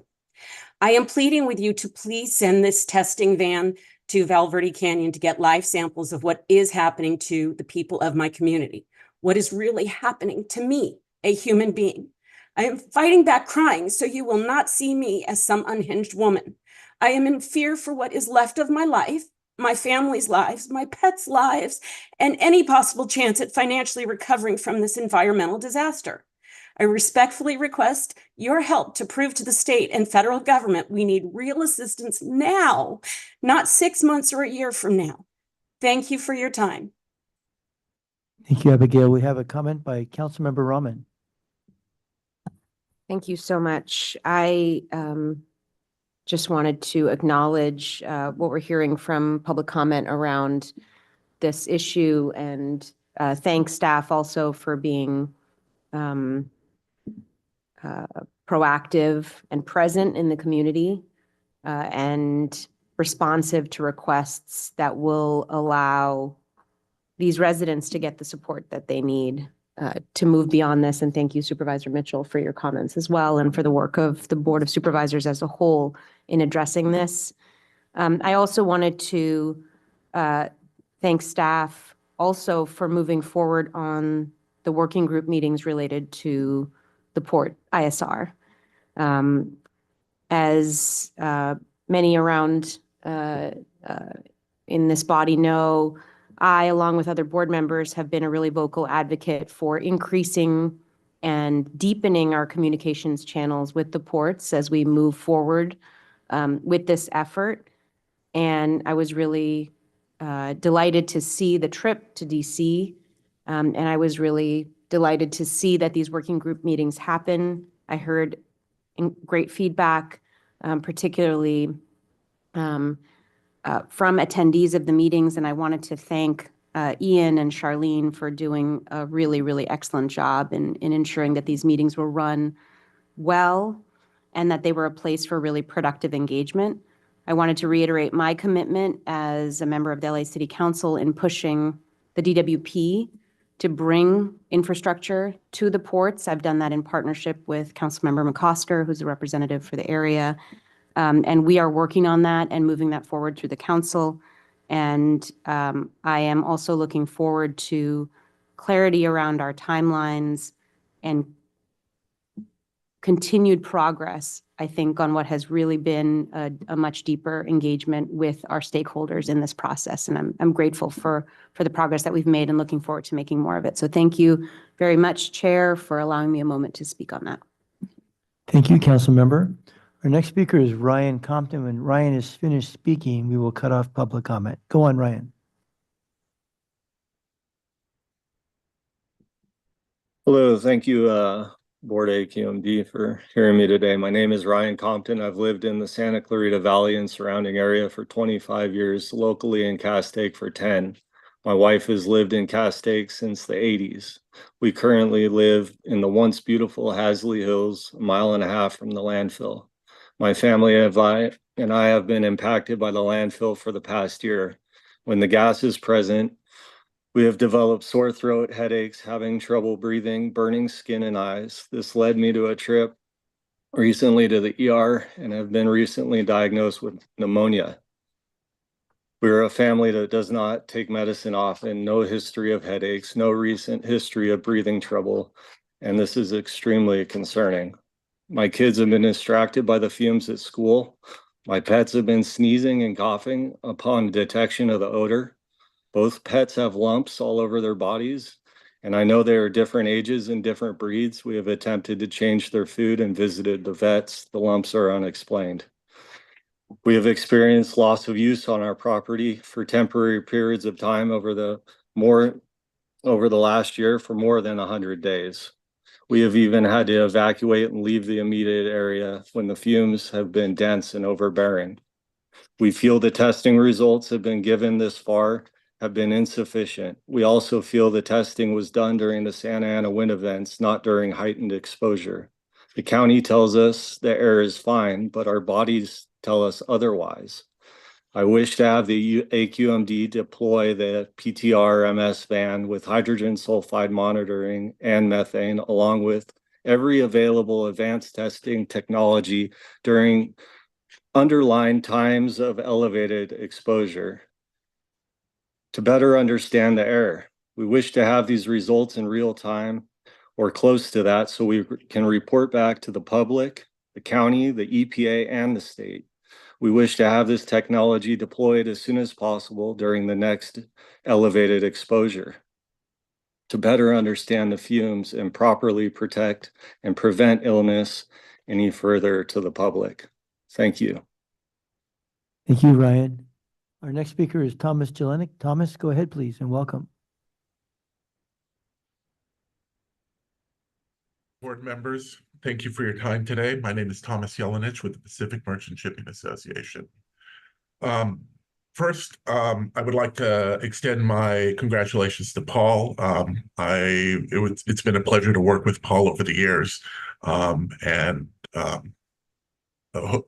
I am pleading with you to please send this testing van to Val Verde Canyon to get live samples of what is happening to the people of my community, what is really happening to me, a human being. I am fighting back crying so you will not see me as some unhinged woman. I am in fear for what is left of my life, my family's lives, my pets' lives, and any possible chance at financially recovering from this environmental disaster. I respectfully request your help to prove to the state and federal government we need real assistance now, not 6 months or a year from now. Thank you for your time. Thank you, Abigail. We have a comment by Councilmember Rahman. Thank you so much. I just wanted to acknowledge what we're hearing from public comment around this issue and thank staff also for being proactive and present in the community and responsive to requests that will allow these residents to get the support that they need to move beyond this. And thank you, Supervisor Mitchell, for your comments as well, and for the work of the Board of Supervisors as a whole in addressing this. I also wanted to thank staff also for moving forward on the working group meetings related to the Port ISR. As many around in this body know, I, along with other board members, have been a really vocal advocate for increasing and deepening our communications channels with the ports as we move forward with this effort. And I was really delighted to see the trip to DC. And I was really delighted to see that these working group meetings happen. I heard great feedback, particularly from attendees of the meetings, and I wanted to thank Ian and Charlene for doing a really, really excellent job in ensuring that these meetings were run well and that they were a place for really productive engagement. I wanted to reiterate my commitment as a member of the LA City Council in pushing the DWP to bring infrastructure to the ports. I've done that in partnership with Councilmember McCosker, who's a representative for the area. And we are working on that and moving that forward through the council. And I am also looking forward to clarity around our timelines and continued progress, I think, on what has really been a much deeper engagement with our stakeholders in this process. And I'm grateful for the progress that we've made and looking forward to making more of it. So thank you very much, Chair, for allowing me a moment to speak on that. Thank you, Council Member. Our next speaker is Ryan Compton. When Ryan is finished speaking, we will cut off public comment. Go on, Ryan. Hello, thank you, Board AQMD, for hearing me today. My name is Ryan Compton. I've lived in the Santa Clarita Valley and surrounding area for 25 years, locally in Castaic for 10. My wife has lived in Castaic since the 80s. We currently live in the once beautiful Hasley Hills, a mile and a half from the landfill. My family and I have been impacted by the landfill for the past year. When the gas is present, we have developed sore throat, headaches, having trouble breathing, burning skin and eyes. This led me to a trip recently to the ER and have been recently diagnosed with pneumonia. We're a family that does not take medicine often, no history of headaches, no recent history of breathing trouble, and this is extremely concerning. My kids have been distracted by the fumes at school. My pets have been sneezing and coughing upon detection of the odor. Both pets have lumps all over their bodies, and I know they are different ages and different breeds. We have attempted to change their food and visited the vets. The lumps are unexplained. We have experienced loss of use on our property for temporary periods of time over the last year for more than 100 days. We have even had to evacuate and leave the immediate area when the fumes have been dense and overbearing. We feel the testing results have been given this far have been insufficient. We also feel the testing was done during the Santa Ana wind events, not during heightened exposure. The county tells us the air is fine, but our bodies tell us otherwise. I wish to have the AQMD deploy the PTR-MS van with hydrogen sulfide monitoring and methane, along with every available advanced testing technology during underlying times of elevated exposure to better understand the air. We wish to have these results in real time or close to that so we can report back to the public, the county, the EPA, and the state. We wish to have this technology deployed as soon as possible during the next elevated exposure to better understand the fumes and properly protect and prevent illness any further to the public. Thank you. Thank you, Ryan. Our next speaker is Thomas Ylenich. Thomas, go ahead, please, and welcome. Board members, thank you for your time today. My name is Thomas Ylenich with the Pacific Merchant Shipping Association. First, I would like to extend my congratulations to Paul. It's been a pleasure to work with Paul over the years, and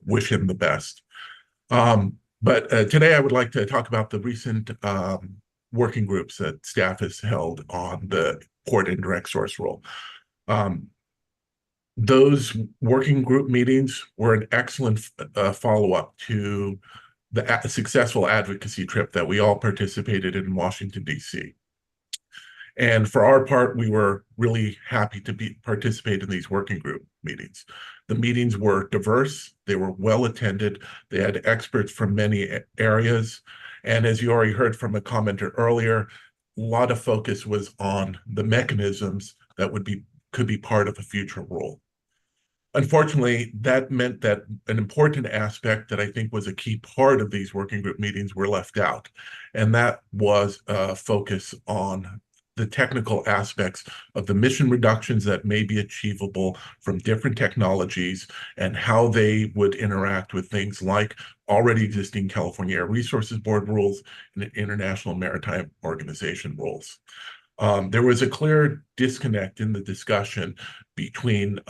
wish him the best. But today I would like to talk about the recent working groups that staff has held on the port indirect source rule. Those working group meetings were an excellent follow-up to the successful advocacy trip that we all participated in Washington, D.C. And for our part, we were really happy to participate in these working group meetings. The meetings were diverse, they were well attended, they had experts from many areas, and as you already heard from a commenter earlier, a lot of focus was on the mechanisms that could be part of a future rule. Unfortunately, that meant that an important aspect that I think was a key part of these working group meetings were left out, and that was a focus on the technical aspects of the emission reductions that may be achievable from different technologies and how they would interact with things like already existing California Air Resources Board rules and International Maritime Organization rules. There was a clear disconnect in the discussion between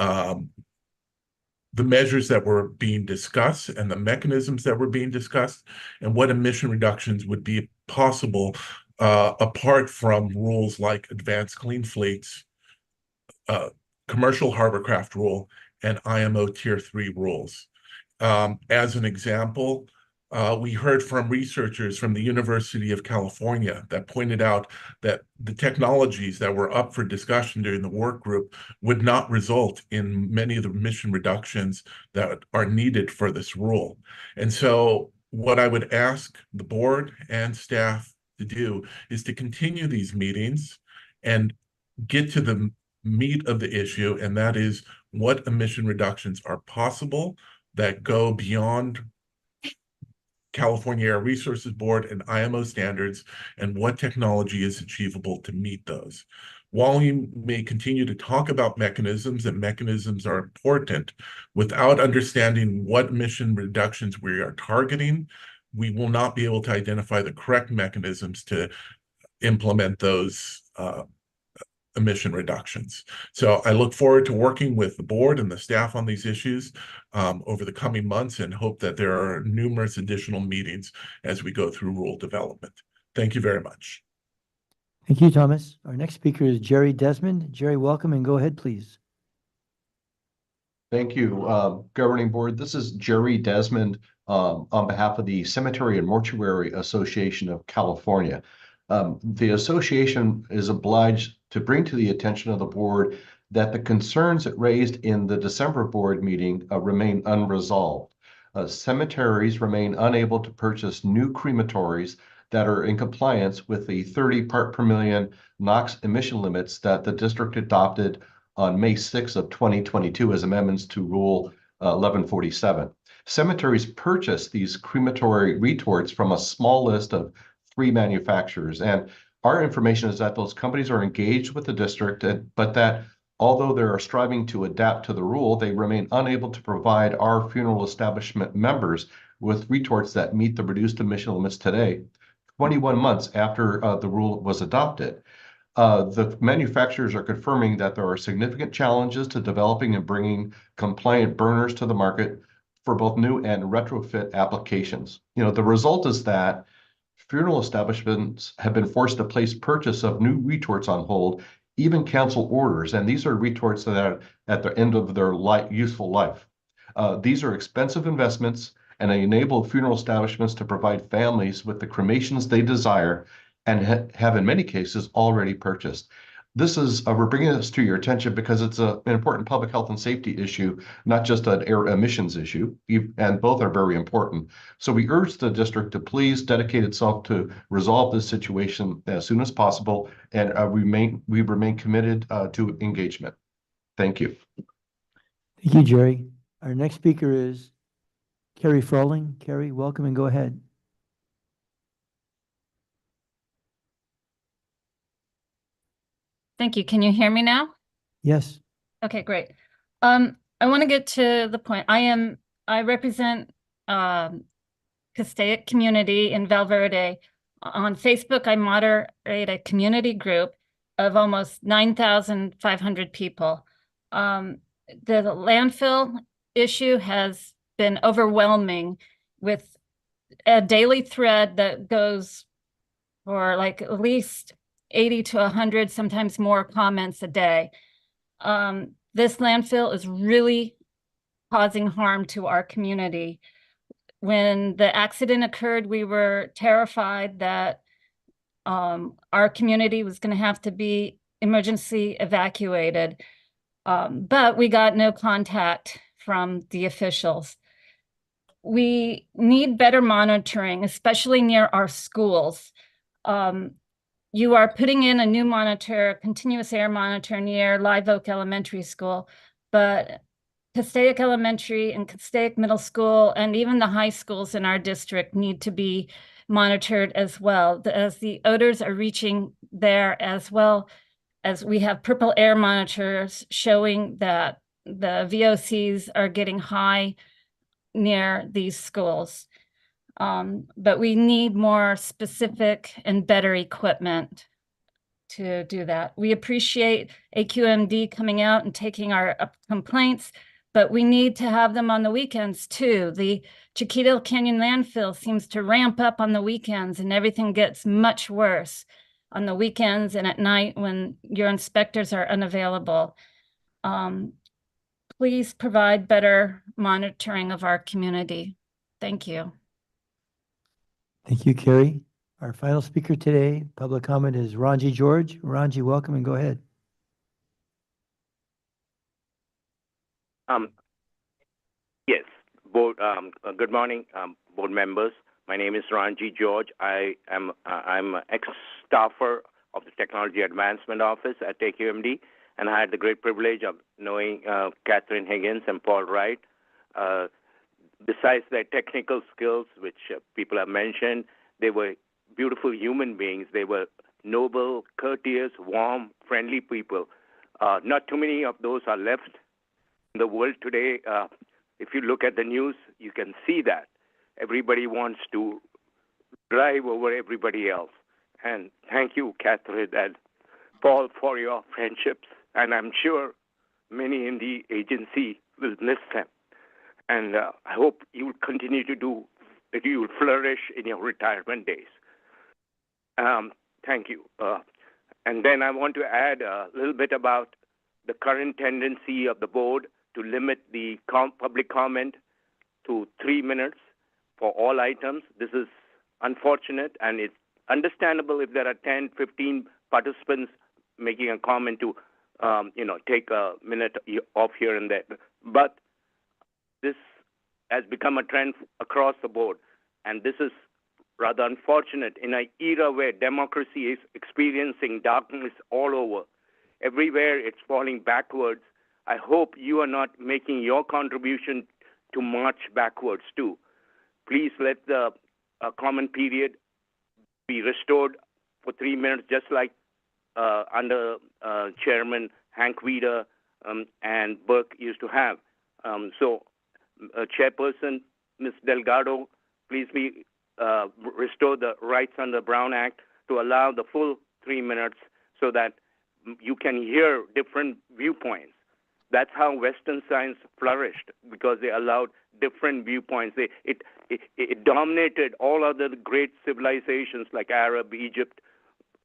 the measures that were being discussed and the mechanisms that were being discussed and what emission reductions would be possible apart from rules like advanced clean fleets, commercial hovercraft rule, and IMO Tier 3 rules. As an example, we heard from researchers from the University of California that pointed out that the technologies that were up for discussion during the work group would not result in many of the emission reductions that are needed for this rule. And so what I would ask the board and staff to do is to continue these meetings and get to the meat of the issue, and that is what emission reductions are possible that go beyond California Air Resources Board and IMO standards, and what technology is achievable to meet those. While we may continue to talk about mechanisms, and mechanisms are important, without understanding what emission reductions we are targeting, we will not be able to identify the correct mechanisms to implement those emission reductions. So I look forward to working with the board and the staff on these issues over the coming months, and hope that there are numerous additional meetings as we go through rule development. Thank you very much. Thank you, Thomas. Our next speaker is Jerry Desmond. Jerry, welcome, and go ahead, please. Thank you, Governing Board. This is Jerry Desmond on behalf of the Cemetery and Mortuary Association of California. The association is obliged to bring to the attention of the board that the concerns it raised in the December board meeting remain unresolved. Cemeteries remain unable to purchase new crematories that are in compliance with the 30 part per million NOx emission limits that the district adopted on May 6 of 2022 as amendments to Rule 1147. Cemeteries purchase these crematory retorts from a small list of 3 manufacturers, and our information is that those companies are engaged with the district, but that although they are striving to adapt to the rule, they remain unable to provide our funeral establishment members with retorts that meet the reduced emission limits today, 21 months after the rule was adopted. The manufacturers are confirming that there are significant challenges to developing and bringing compliant burners to the market for both new and retrofit applications. The result is that funeral establishments have been forced to place purchase of new retorts on hold, even cancel orders, and these are retorts that are at the end of their useful life. These are expensive investments, and they enable funeral establishments to provide families with the cremations they desire and have in many cases already purchased. This is, we're bringing this to your attention because it's an important public health and safety issue, not just an air emissions issue, and both are very important. So we urge the district to please dedicate itself to resolve this situation as soon as possible, and we remain committed to engagement. Thank you. Thank you, Jerry. Our next speaker is Carrie Froling. Carrie, welcome, and go ahead. Thank you. Can you hear me now? Yes. Okay, great. I want to get to the point. I represent Castaic community in Val Verde. On Facebook, I moderate a community group of almost 9,500 people. The landfill issue has been overwhelming, with a daily thread that goes for like at least 80 to 100, sometimes more comments a day. This landfill is really causing harm to our community. When the accident occurred, we were terrified that our community was going to have to be emergency evacuated, but we got no contact from the officials. We need better monitoring, especially near our schools. You are putting in a new monitor, continuous air monitor near Live Oak Elementary School, but Castaic Elementary and Castaic Middle School and even the high schools in our district need to be monitored as well, as the odors are reaching there, as well as we have purple air monitors showing that the VOCs are getting high near these schools. But we need more specific and better equipment to do that. We appreciate AQMD coming out and taking our complaints, but we need to have them on the weekends too. The Chiquita Canyon landfill seems to ramp up on the weekends, and everything gets much worse on the weekends and at night when your inspectors are unavailable. Please provide better monitoring of our community. Thank you. Thank you, Carrie. Our final speaker today, public comment, is Ranji George. Ranji, welcome and go ahead. Yes, board. Good morning, board members. My name is Ranji George. I'm an ex-staffer of the Technology Advancement Office at AQMD, and I had the great privilege of knowing Katherine Higgins and Paul Wright. Besides their technical skills, which people have mentioned, they were beautiful human beings. They were noble, courteous, warm, friendly people. Not too many of those are left in the world today. If you look at the news, you can see that. Everybody wants to drive over everybody else. And thank you, Katherine and Paul, for your friendships. And I'm sure many in the agency will miss them. And I hope you will continue to do, that you will flourish in your retirement days. Thank you. And then I want to add a little bit about the current tendency of the board to limit the public comment to 3 minutes for all items. This is unfortunate, and it's understandable if there are 10, 15 participants making a comment to, take a minute off here and there. But this has become a trend across the board, and this is rather unfortunate in an era where democracy is experiencing darkness all over. Everywhere it's falling backwards. I hope you are not making your contribution to march backwards too. Please let the comment period be restored for 3 minutes, just like under Chairman Hank Wieder and Burke used to have. Chairperson Ms. Delgado, please restore the rights under Brown Act to allow the full 3 minutes so that you can hear different viewpoints. That's how Western science flourished, because they allowed different viewpoints. It dominated all other great civilizations like Arab, Egypt,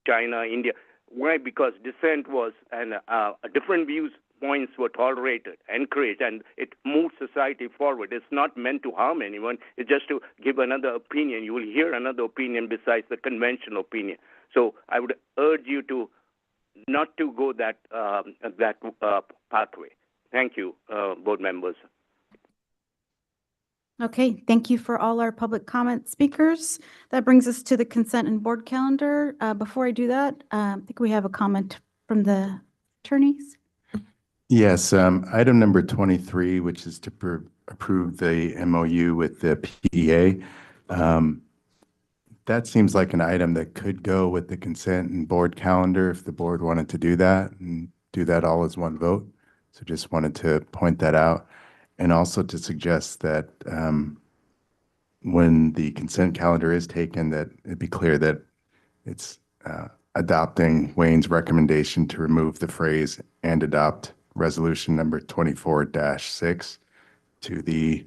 China, India. Why? Because dissent was, and different viewpoints were tolerated, encouraged, and it moved society forward. It's not meant to harm anyone. It's just to give another opinion. You will hear another opinion besides the conventional opinion. So I would urge you to not to go that pathway. Thank you, board members. Okay, thank you for all our public comment speakers. That brings us to the consent and board calendar. Before I do that, I think we have a comment from the attorneys. Yes, item number 23, which is to approve the MOU with the PEA. That seems like an item that could go with the consent and board calendar if the board wanted to do that and do that all as one vote. So just wanted to point that out. And also to suggest that when the consent calendar is taken, that it be clear that it's adopting Wayne's recommendation to remove the phrase "and adopt resolution number 24-6 to the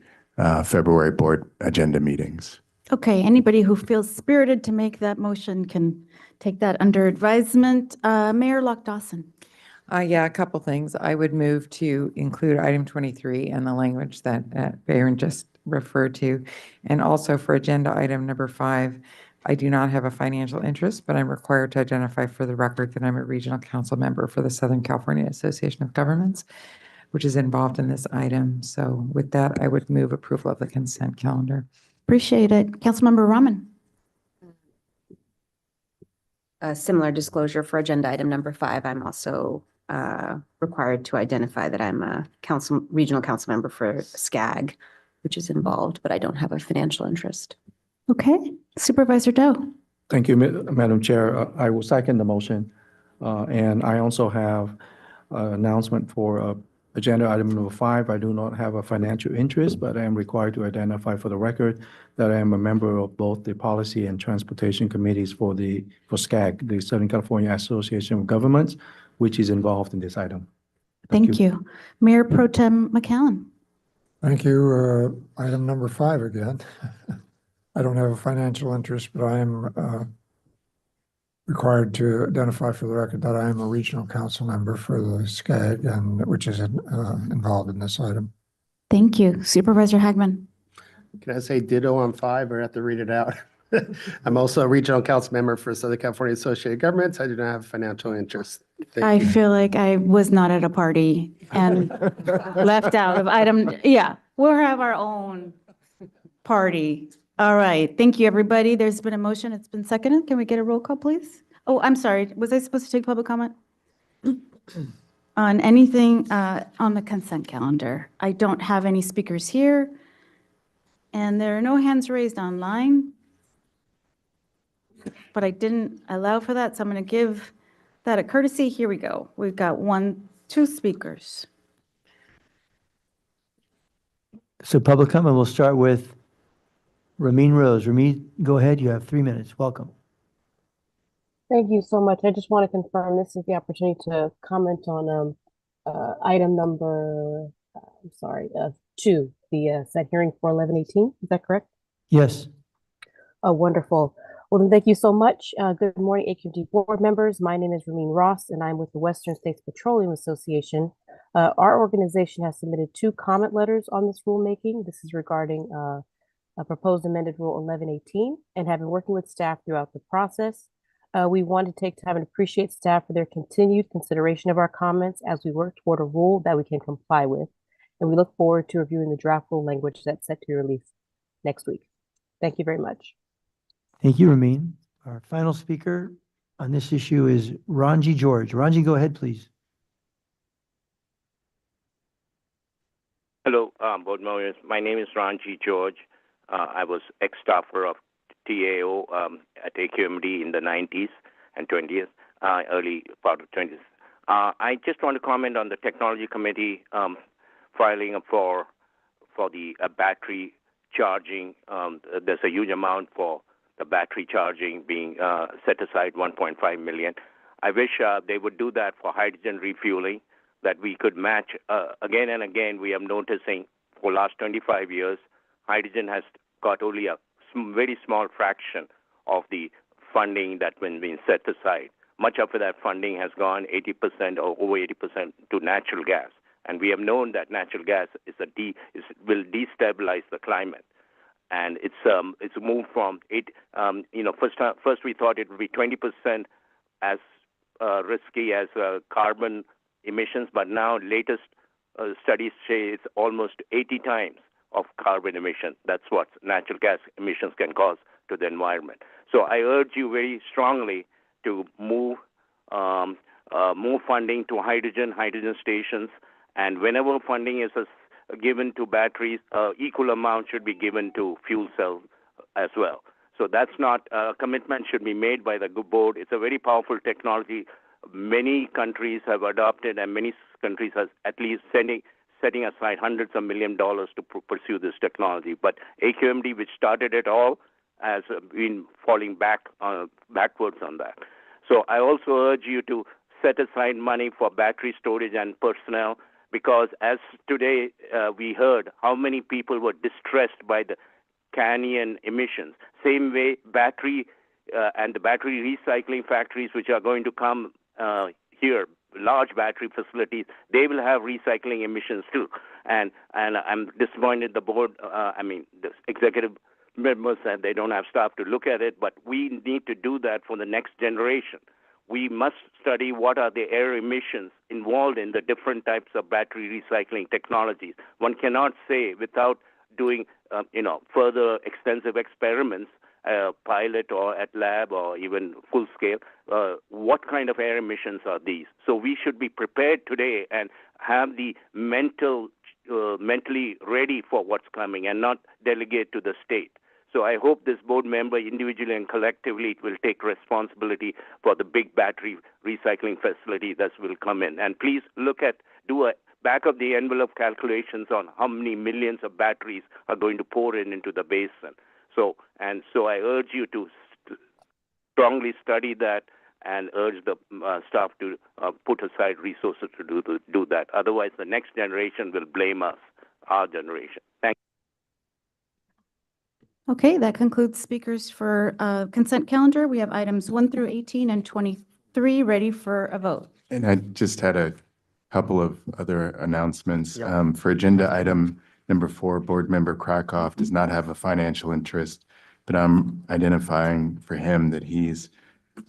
February board agenda meetings." Okay, anybody who feels spirited to make that motion can take that under advisement. Mayor Lock-Dawson. Yeah, a couple things. I would move to include item 23 and the language that Aaron just referred to. And also for agenda item number 5, I do not have a financial interest, but I'm required to identify for the record that I'm a regional council member for the Southern California Association of Governments, which is involved in this item. So with that, I would move approval of the consent calendar. Appreciate it. Councilmember Rahman. A similar disclosure for agenda item number 5. I'm also required to identify that I'm a regional council member for SCAG, which is involved, but I don't have a financial interest. Okay, Supervisor Doe. Thank you, Madam Chair. I will second the motion. And I also have an announcement for agenda item number 5. I do not have a financial interest, but I am required to identify for the record that I am a member of both the Policy and Transportation Committees for SCAG, the Southern California Association of Governments, which is involved in this item. Thank you. Mayor Pro Tem McCallum. Thank you. Item number 5 again. I don't have a financial interest, but I am required to identify for the record that I am a regional council member for the SCAG, and which is involved in this item. Thank you. Supervisor Hagman. Can I say ditto on 5 or have to read it out? I'm also a regional council member for Southern California Associated Governments. I do not have financial interest. I feel like I was not at a party and left out of item. Yeah, we'll have our own party. All right. Thank you, everybody. There's been a motion. It's been seconded. Can we get a roll call, please? Oh, I'm sorry. Was I supposed to take public comment? On anything on the consent calendar? I don't have any speakers here. And there are no hands raised online. But I didn't allow for that, so I'm going to give that a courtesy. Here we go. We've got 2 speakers. So public comment, we'll start with Ramin Rose. Ramin, go ahead. You have 3 minutes. Welcome. Thank you so much. I just want to confirm this is the opportunity to comment on item number, 2, the set hearing for 1118. Is that correct? Yes. Oh, wonderful. Well, then thank you so much. Good morning, AQMD board members. My name is Ramin Ross, and I'm with the Western States Petroleum Association. Our organization has submitted 2 comment letters on this rulemaking. This is regarding a proposed amended Rule 1118, and have been working with staff throughout the process. We want to take time and appreciate staff for their continued consideration of our comments as we work toward a rule that we can comply with. And we look forward to reviewing the draft rule language that's set to be released next week. Thank you very much. Thank you, Ramin. Our final speaker on this issue is Ranji George. Ranji, go ahead, please. Hello, board members. My name is Ranji George. I was ex-staffer of TAO at AQMD in the 90s and 20s, early part of 20s. I just want to comment on the technology committee filing for the battery charging. There's a huge amount for the battery charging being set aside, 1.5 million. I wish they would do that for hydrogen refueling, that we could match. Again and again, we are noticing for the last 25 years, hydrogen has got only a very small fraction of the funding that has been set aside. Much of that funding has gone 80% or over 80% to natural gas. And we have known that natural gas will destabilize the climate. And it's moved from first we thought it would be 20% as risky as carbon emissions, but now latest studies say it's almost 80 times of carbon emission. That's what natural gas emissions can cause to the environment. So I urge you very strongly to move more funding to hydrogen stations, and whenever funding is given to batteries, equal amount should be given to fuel cells as well. So that's not a commitment should be made by the board. It's a very powerful technology. Many countries have adopted, and many countries have at least setting aside hundreds of $millions to pursue this technology. But AQMD, which started it all, has been falling backwards on that. So I also urge you to set aside money for battery storage and personnel, because as today we heard how many people were distressed by the canyon emissions. Same way battery and the battery recycling factories which are going to come here, large battery facilities, they will have recycling emissions too. And I'm disappointed the board, the executive members said they don't have staff to look at it, but we need to do that for the next generation. We must study what are the air emissions involved in the different types of battery recycling technologies. One cannot say without doing, further extensive experiments, pilot or at lab or even full scale, what kind of air emissions are these? So we should be prepared today and have the mentally ready for what's coming and not delegate to the state. So I hope this board member, individually and collectively, will take responsibility for the big battery recycling facility that will come in. And please do a back of the envelope calculations on how many millions of batteries are going to pour into the basin. So I urge you to strongly study that and urge the staff to put aside resources to do that. Otherwise, the next generation will blame us, our generation. Thank you. Okay, that concludes speakers for consent calendar. We have items 1 through 18 and 23 ready for a vote. And I just had a couple of other announcements. For agenda item number 4, Board Member Krakoff does not have a financial interest, but I'm identifying for him that he's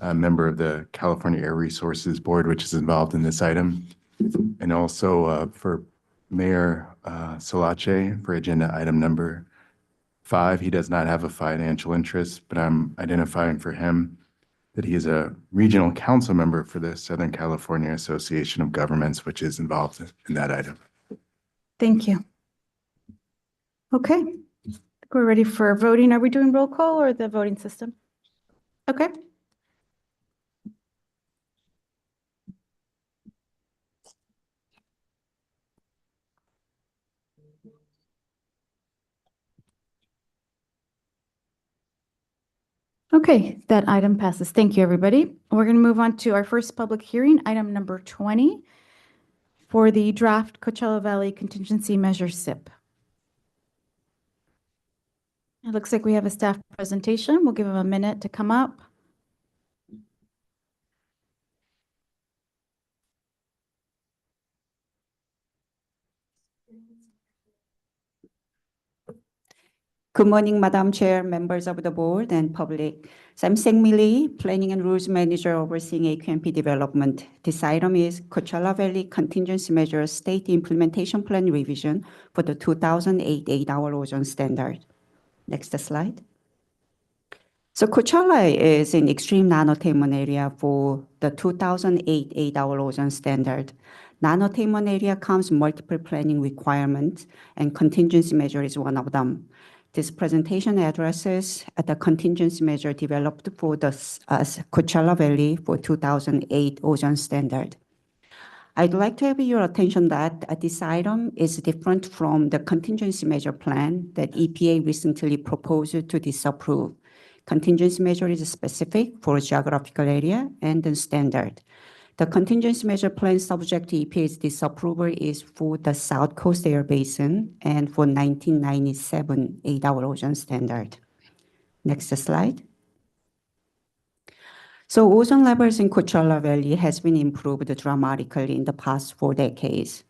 a member of the California Air Resources Board, which is involved in this item. And also for Mayor Solace, for agenda item number 5, he does not have a financial interest, but I'm identifying for him that he is a regional council member for the Southern California Association of Governments, which is involved in that item. Thank you. Okay, we're ready for voting. Are we doing roll call or the voting system? Okay. Okay, that item passes. Thank you, everybody. We're going to move on to our first public hearing, item number 20, for the draft Coachella Valley Contingency Measure SIP. It looks like we have a staff presentation. We'll give them a minute to come up. Good morning, Madam Chair, members of the board and public. So I'm Sang-Mi Lee, Planning and Rules Manager overseeing AQMD development. This item is Coachella Valley Contingency Measure State Implementation Plan Revision for the 2008 8-hour ozone standard. Next slide. So Coachella is an extreme non-attainment area for the 2008 8-hour ozone standard. Non-attainment area comes multiple planning requirements, and contingency measure is one of them. This presentation addresses the contingency measure developed for the Coachella Valley for 2008 ozone standard. I'd like to have your attention that this item is different from the contingency measure plan that EPA recently proposed to disapprove. Contingency measure is specific for a geographical area and the standard. The contingency measure plan subject to EPA's disapproval is for the South Coast Air Basin and for 1997 8-hour ozone standard. Next slide. So ozone levels in Coachella Valley has been improved dramatically in the past 4 decades.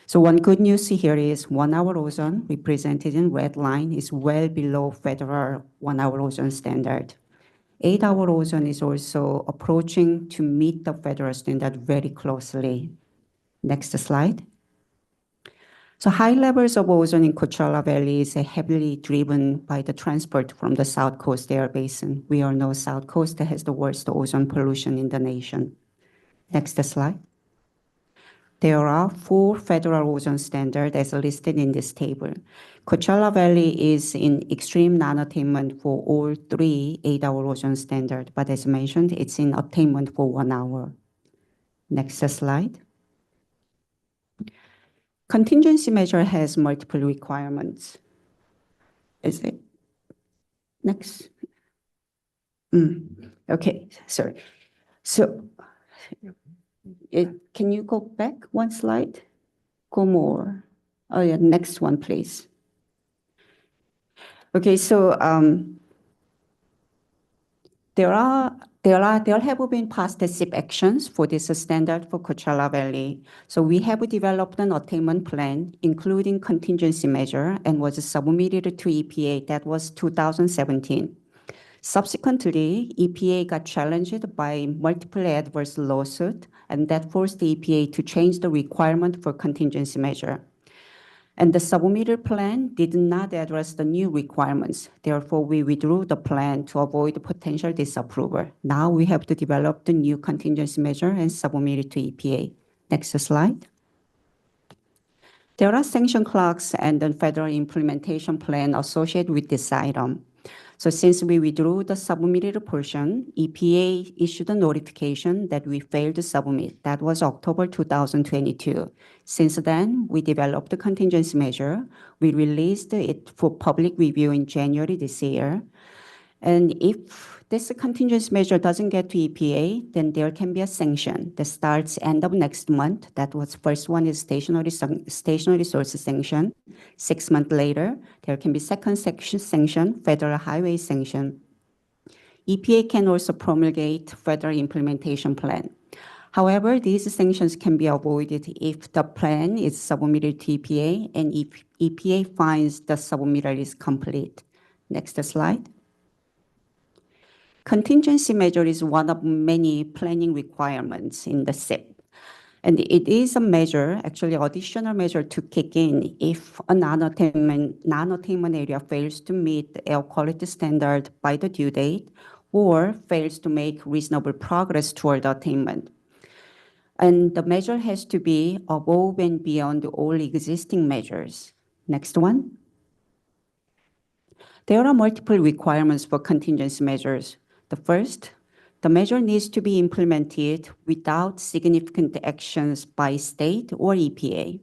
So one good news here is 1-hour ozone, represented in red line, is well below federal 1-hour ozone standard. 8-hour ozone is also approaching to meet the federal standard very closely. Next slide. So high levels of ozone in Coachella Valley is heavily driven by the transport from the South Coast Air Basin. We all know South Coast has the worst ozone pollution in the nation. Next slide. There are 4 federal ozone standards as listed in this table. Coachella Valley is in extreme non-attainment for all 3 8-hour ozone standards, but as mentioned, it's in attainment for 1 hour. Next slide. Contingency measure has multiple requirements. Is it? Next. Okay, sorry. So, can you go back one slide? Go more. Oh yeah, next one, please. Okay, so there have been past SIP actions for this standard for Coachella Valley. So we have developed an attainment plan, including contingency measure, and was submitted to EPA. That was 2017. Subsequently, EPA got challenged by multiple adverse lawsuits, and that forced the EPA to change the requirement for contingency measure. And the submitted plan did not address the new requirements. Therefore, we withdrew the plan to avoid potential disapproval. Now we have to develop the new contingency measure and submit it to EPA. Next slide. There are sanction clocks and the federal implementation plan associated with this item. So since we withdrew the submitted portion, EPA issued a notification that we failed to submit. That was October 2022. Since then, we developed the contingency measure. We released it for public review in January this year. And if this contingency measure doesn't get to EPA, then there can be a sanction that starts end of next month. That was first one is stationary source sanction. 6 months later, there can be second section sanction, federal highway sanction. EPA can also promulgate federal implementation plan. However, these sanctions can be avoided if the plan is submitted to EPA and if EPA finds the submittal is complete. Next slide. Contingency measure is one of many planning requirements in the SIP. And it is a measure, actually additional measure to kick in if a non-attainment area fails to meet the air quality standard by the due date or fails to make reasonable progress toward attainment. And the measure has to be above and beyond all existing measures. Next one. There are multiple requirements for contingency measures. The first, the measure needs to be implemented without significant actions by state or EPA.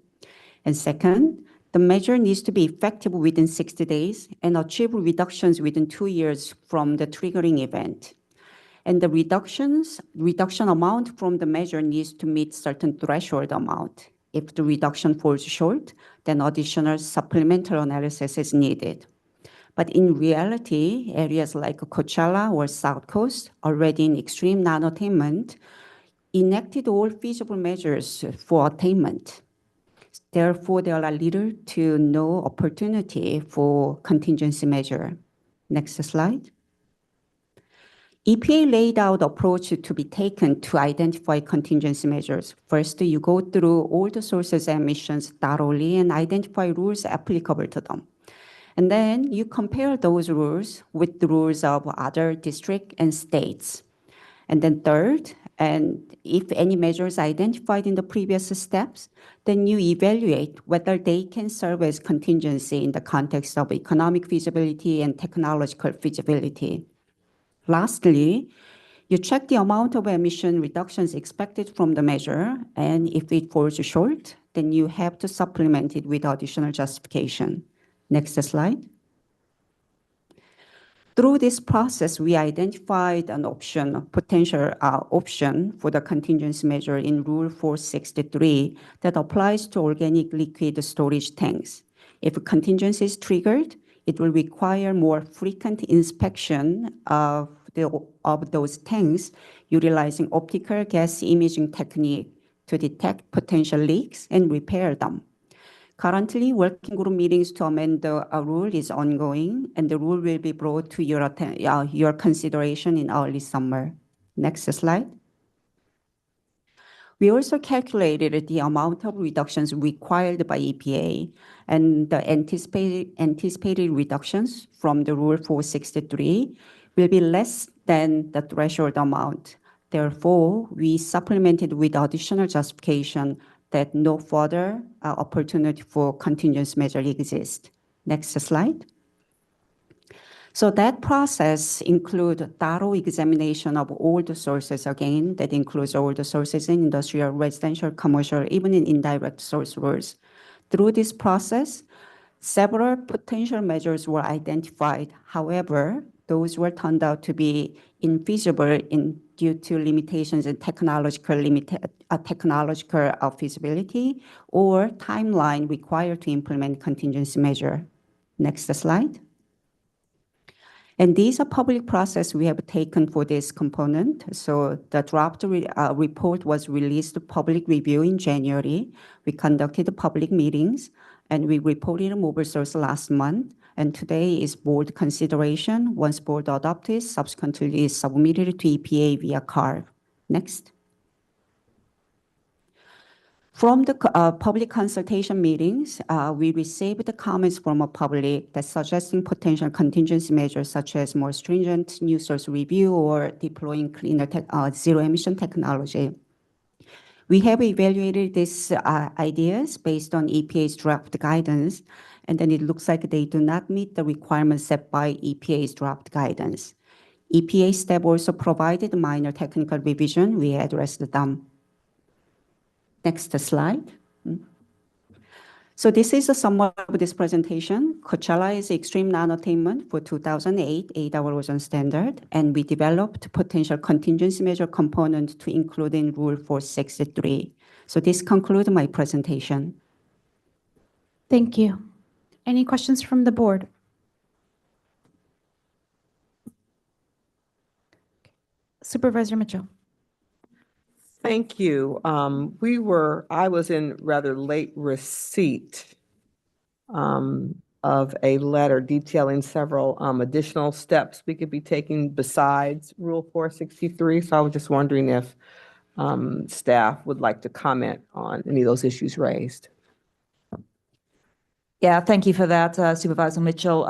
And second, the measure needs to be effective within 60 days and achieve reductions within 2 years from the triggering event. And the reduction amount from the measure needs to meet certain threshold amount. If the reduction falls short, then additional supplemental analysis is needed. But in reality, areas like Coachella or South Coast, already in extreme non-attainment, enacted all feasible measures for attainment. Therefore, there are little to no opportunity for contingency measure. Next slide. EPA laid out approach to be taken to identify contingency measures. First, you go through all the sources and emissions thoroughly and identify rules applicable to them. And then you compare those rules with the rules of other districts and states. And then third, and if any measures identified in the previous steps, then you evaluate whether they can serve as contingency in the context of economic feasibility and technological feasibility. Lastly, you check the amount of emission reductions expected from the measure, and if it falls short, then you have to supplement it with additional justification. Next slide. Through this process, we identified an option, a potential option for the contingency measure in Rule 463 that applies to organic liquid storage tanks. If a contingency is triggered, it will require more frequent inspection of those tanks utilizing optical gas imaging technique to detect potential leaks and repair them. Currently, working group meetings to amend the rule is ongoing, and the rule will be brought to your consideration in early summer. Next slide. We also calculated the amount of reductions required by EPA, and the anticipated reductions from the Rule 463 will be less than the threshold amount. Therefore, we supplemented with additional justification that no further opportunity for contingency measure exists. Next slide. So that process includes thorough examination of all the sources, again, that includes all the sources in industrial, residential, commercial, even in indirect source rules. Through this process, several potential measures were identified. However, those were turned out to be infeasible due to limitations in technological feasibility or timeline required to implement contingency measure. Next slide. And these are public process we have taken for this component. So the draft report was released to public review in January. We conducted public meetings and we reported a mobile source last month. And today is board consideration. Once board adopted, subsequently is submitted to EPA via CARB. Next. From the public consultation meetings, we received the comments from a public that suggesting potential contingency measures such as more stringent new source review or deploying cleaner zero emission technology. We have evaluated these ideas based on EPA's draft guidance, and then it looks like they do not meet the requirements set by EPA's draft guidance. EPA staff also provided minor technical revision. We addressed them. Next slide. So this is a summary of this presentation. Coachella is extreme non-attainment for 2008 8-hour erosion standard, and we developed potential contingency measure component to include in Rule 463. So this concludes my presentation. Thank you. Any questions from the board? Supervisor Mitchell. Thank you. I was in rather late receipt of a letter detailing several additional steps we could be taking besides Rule 463. So I was just wondering if staff would like to comment on any of those issues raised. Yeah, thank you for that, Supervisor Mitchell.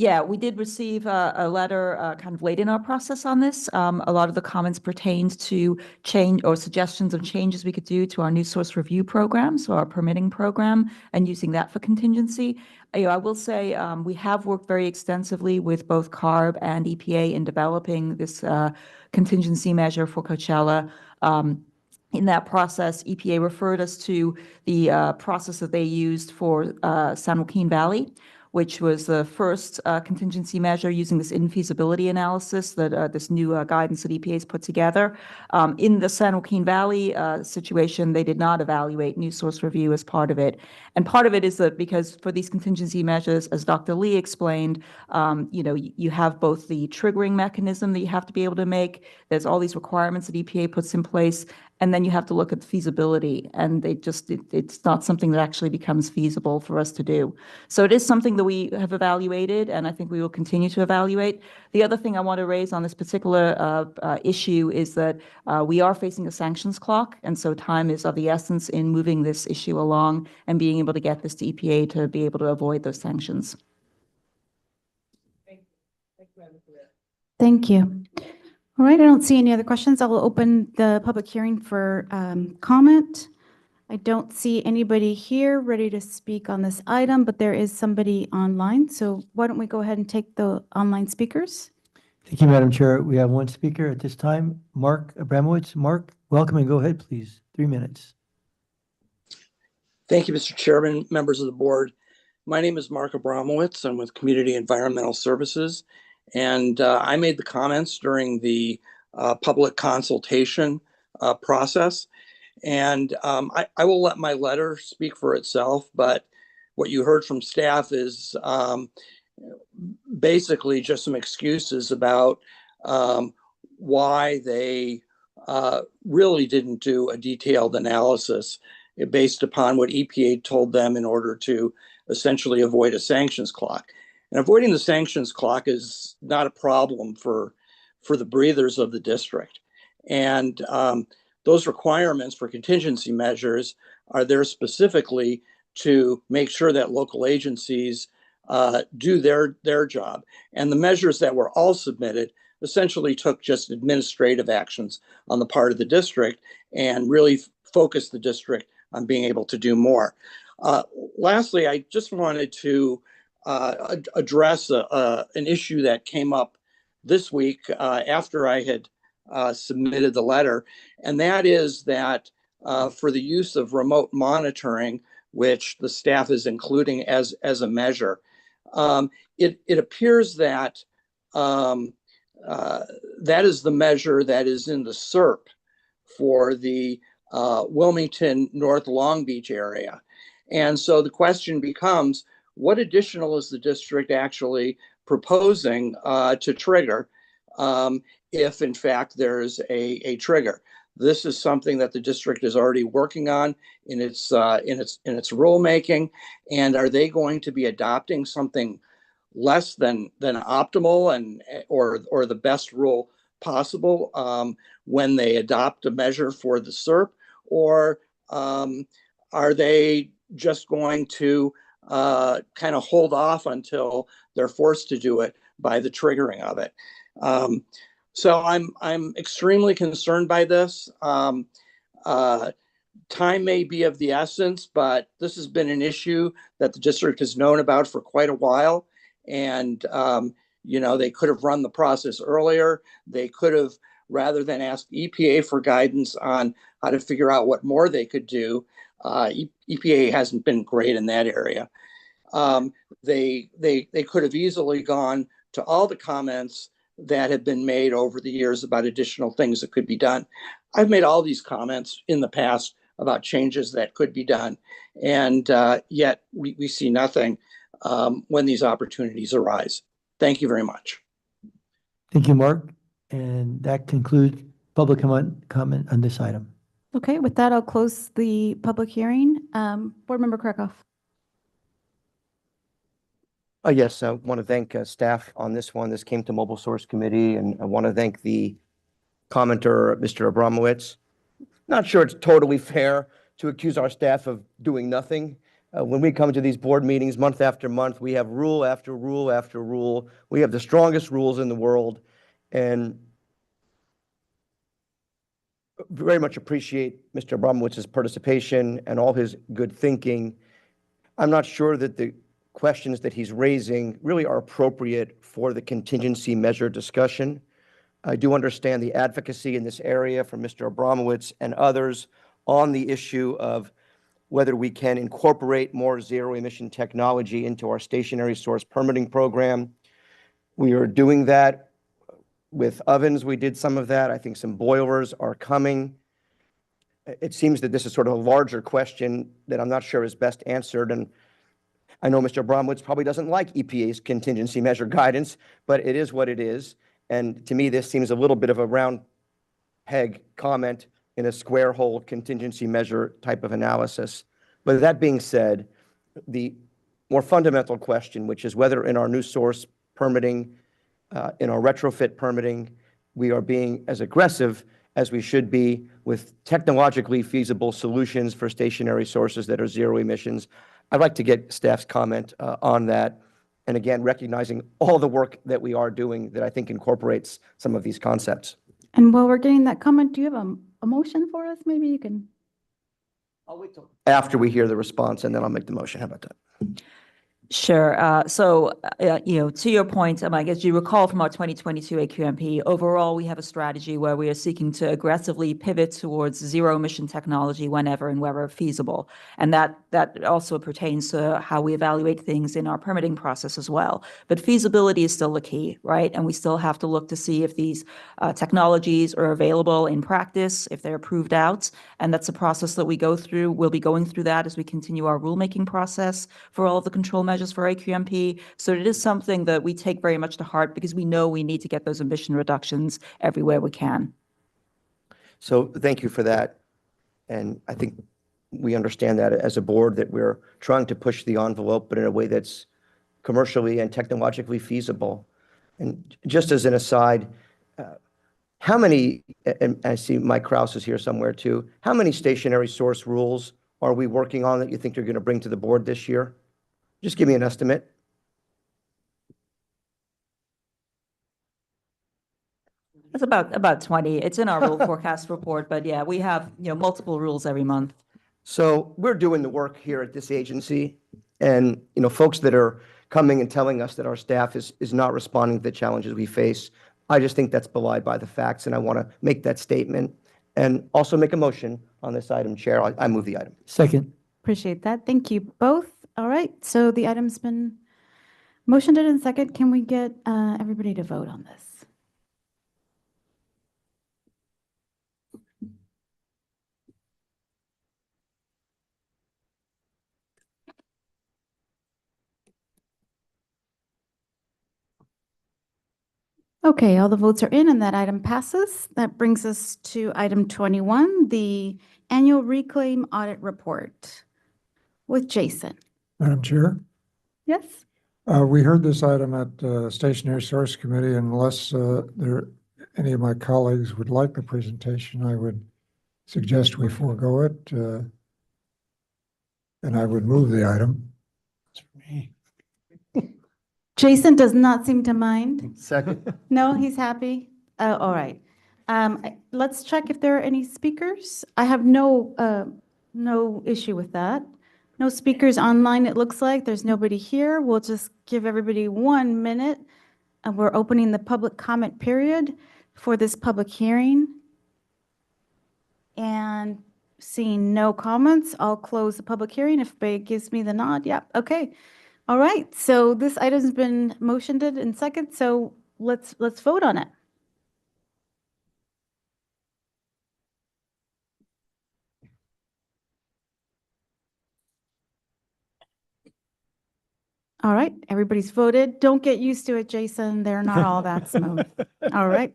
Yeah, we did receive a letter kind of late in our process on this. A lot of the comments pertained to change or suggestions of changes we could do to our new source review program, so our permitting program, and using that for contingency. I will say we have worked very extensively with both CARB and EPA in developing this contingency measure for Coachella. In that process, EPA referred us to the process that they used for San Joaquin Valley, which was the first contingency measure using this infeasibility analysis that this new guidance that EPA has put together. In the San Joaquin Valley situation, they did not evaluate new source review as part of it. And part of it is that because for these contingency measures, as Dr. Lee explained, you have both the triggering mechanism that you have to be able to make. There's all these requirements that EPA puts in place. And then you have to look at the feasibility, and it's not something that actually becomes feasible for us to do. So it is something that we have evaluated, and I think we will continue to evaluate. The other thing I want to raise on this particular issue is that we are facing a sanctions clock, and so time is of the essence in moving this issue along and being able to get this to EPA to be able to avoid those sanctions. Thank you. All right, I don't see any other questions. I will open the public hearing for comment. I don't see anybody here ready to speak on this item, but there is somebody online. So why don't we go ahead and take the online speakers? Thank you, Madam Chair. We have one speaker at this time, Mark Abramowitz. Mark, welcome and go ahead, please. 3 minutes. Thank you, Mr. Chairman, members of the board. My name is Mark Abramowitz. I'm with Community Environmental Services. And I made the comments during the public consultation process. And I will let my letter speak for itself, but what you heard from staff is basically just some excuses about why they really didn't do a detailed analysis based upon what EPA told them in order to essentially avoid a sanctions clock. And avoiding the sanctions clock is not a problem for the breathers of the district. And those requirements for contingency measures are there specifically to make sure that local agencies do their job. And the measures that were all submitted essentially took just administrative actions on the part of the district and really focused the district on being able to do more. Lastly, I just wanted to address an issue that came up this week after I had submitted the letter, and that is that for the use of remote monitoring, which the staff is including as a measure, it appears that that is the measure that is in the SERP for the Wilmington, North Long Beach area. And so the question becomes, what additional is the district actually proposing to trigger if in fact there's a trigger? This is something that the district is already working on in its rulemaking. And are they going to be adopting something less than optimal and or the best rule possible when they adopt a measure for the SERP, or are they just going to kind of hold off until they're forced to do it by the triggering of it? So I'm extremely concerned by this. Time may be of the essence, but this has been an issue that the district has known about for quite a while. And, they could have run the process earlier. They could have, rather than ask EPA for guidance on how to figure out what more they could do, EPA hasn't been great in that area. They could have easily gone to all the comments that have been made over the years about additional things that could be done. I've made all these comments in the past about changes that could be done, and yet we see nothing when these opportunities arise. Thank you very much. Thank you, Mark. And that concludes public comment on this item. Okay, with that, I'll close the public hearing. Board Member Krakoff. Yes, I want to thank staff on this one. This came to Mobile Source Committee, and I want to thank the commenter, Mr. Abramowitz. Not sure it's totally fair to accuse our staff of doing nothing. When we come to these board meetings month after month, we have rule after rule after rule. We have the strongest rules in the world, and very much appreciate Mr. Abramowitz's participation and all his good thinking. I'm not sure that the questions that he's raising really are appropriate for the contingency measure discussion. I do understand the advocacy in this area from Mr. Abramowitz and others on the issue of whether we can incorporate more zero-emission technology into our stationary source permitting program. We are doing that with ovens. We did some of that. I think some boilers are coming. It seems that this is sort of a larger question that I'm not sure is best answered, and I know Mr. Abramowitz probably doesn't like EPA's contingency measure guidance, but it is what it is. And to me, this seems a little bit of a round peg comment in a square hole contingency measure type of analysis. But that being said, the more fundamental question, which is whether in our new source permitting, in our retrofit permitting, we are being as aggressive as we should be with technologically feasible solutions for stationary sources that are zero emissions. I'd like to get staff's comment on that. And again, recognizing all the work that we are doing that I think incorporates some of these concepts. And while we're getting that comment, do you have a motion for us? Maybe you can. I'll wait till after we hear the response, and then I'll make the motion. How about that? Sure. To your point, I guess you recall from our 2022 AQMP, overall, we have a strategy where we are seeking to aggressively pivot towards zero emission technology whenever and wherever feasible. And that also pertains to how we evaluate things in our permitting process as well. But feasibility is still the key, right? And we still have to look to see if these technologies are available in practice, if they're proved out. And that's a process that we go through. We'll be going through that as we continue our rulemaking process for all of the control measures for AQMP. So it is something that we take very much to heart because we know we need to get those emission reductions everywhere we can. So thank you for that. And I think we understand that as a board that we're trying to push the envelope, but in a way that's commercially and technologically feasible. And just as an aside, how many, and I see Mike Krause is here somewhere too, how many stationary source rules are we working on that you think you're going to bring to the board this year? Just give me an estimate. It's about 20. It's in our rule forecast report, but yeah, we have multiple rules every month. So we're doing the work here at this agency, and folks that are coming and telling us that our staff is not responding to the challenges we face, I just think that's belied by the facts, and I want to make that statement and also make a motion on this item, Chair. I move the item. Second. Appreciate that. Thank you both. All right, so the item's been motioned and second. Can we get everybody to vote on this? Okay, all the votes are in and that item passes. That brings us to item 21, the annual reclaim audit report with Jason. Madam Chair, Yes? we heard this item at Stationary Source Committee. Unless any of my colleagues would like the presentation, I would suggest we forego it, and I would move the item. That's for me. Jason does not seem to mind. Second. No, he's happy. All right. Let's check if there are any speakers. I have no issue with that. No speakers online, it looks like. There's nobody here. We'll just give everybody 1 minute. And we're opening the public comment period for this public hearing. And Seeing no comments, I'll close the public hearing if Bay gives me the nod. Yeah, okay. All right, so this item's been motioned in second, so let's vote on it. All right, everybody's voted. Don't get used to it, Jason. They're not all that smooth. All right.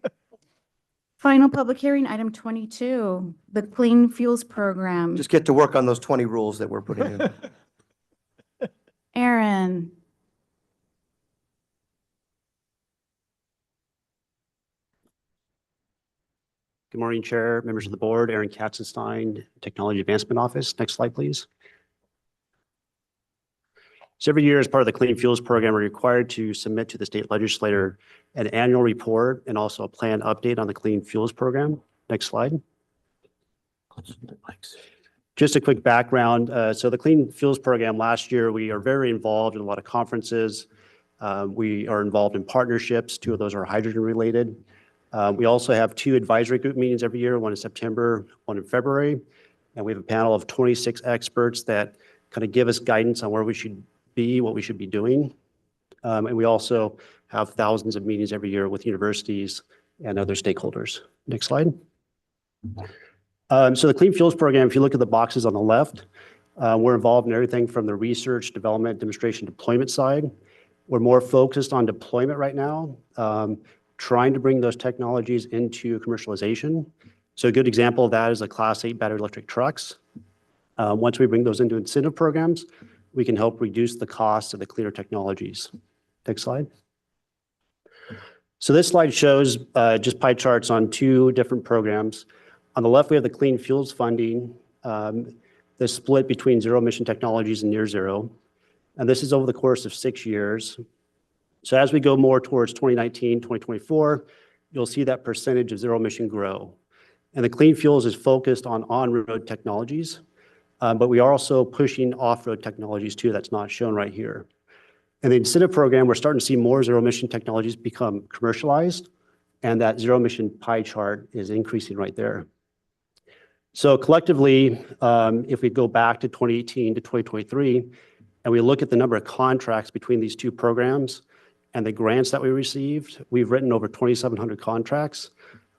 Final public hearing, item 22, the Clean Fuels Program. Just get to work on those 20 rules that we're putting in. Aaron. Good morning, Chair, members of the board, Aaron Katzenstein, Technology Advancement Office. Next slide, please. So every year, as part of the Clean Fuels Program, we're required to submit to the state legislator an annual report and also a plan update on the Clean Fuels Program. Next slide. Just a quick background. So the Clean Fuels Program last year, we are very involved in a lot of conferences. We are involved in partnerships. 2 of those are hydrogen related. We also have 2 advisory group meetings every year, one in September, one in February. And we have a panel of 26 experts that kind of give us guidance on where we should be, what we should be doing. And we also have thousands of meetings every year with universities and other stakeholders. Next slide. So the Clean Fuels Program, if you look at the boxes on the left, we're involved in everything from the research, development, demonstration, deployment side. We're more focused on deployment right now, trying to bring those technologies into commercialization. So a good example of that is the Class 8 battery electric trucks. Once we bring those into incentive programs, we can help reduce the cost of the cleaner technologies. Next slide. So this slide shows just pie charts on 2 different programs. On the left, we have the clean fuels funding, the split between zero emission technologies and near zero. And this is over the course of 6 years. So as we go more towards 2019, 2024, you'll see that percentage of zero emission grow. And the clean fuels is focused on road technologies, but we are also pushing off-road technologies too. That's not shown right here. In the incentive program, we're starting to see more zero emission technologies become commercialized, and that zero emission pie chart is increasing right there. So collectively, if we go back to 2018 to 2023, and we look at the number of contracts between these 2 programs and the grants that we received, we've written over 2,700 contracts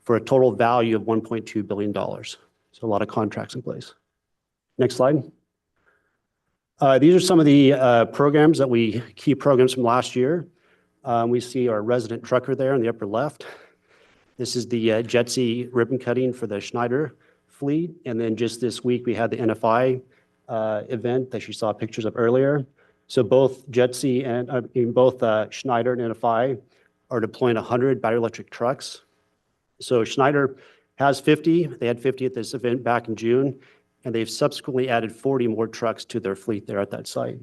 for a total value of $1.2 billion. So a lot of contracts in place. Next slide. These are some of the programs key programs from last year. We see our resident trucker there in the upper left. This is the JETSI ribbon cutting for the Schneider fleet. And then just this week, we had the NFI event that you saw pictures of earlier. So both JETSI and both Schneider and NFI are deploying 100 battery electric trucks. So Schneider has 50. They had 50 at this event back in June, and they've subsequently added 40 more trucks to their fleet there at that site.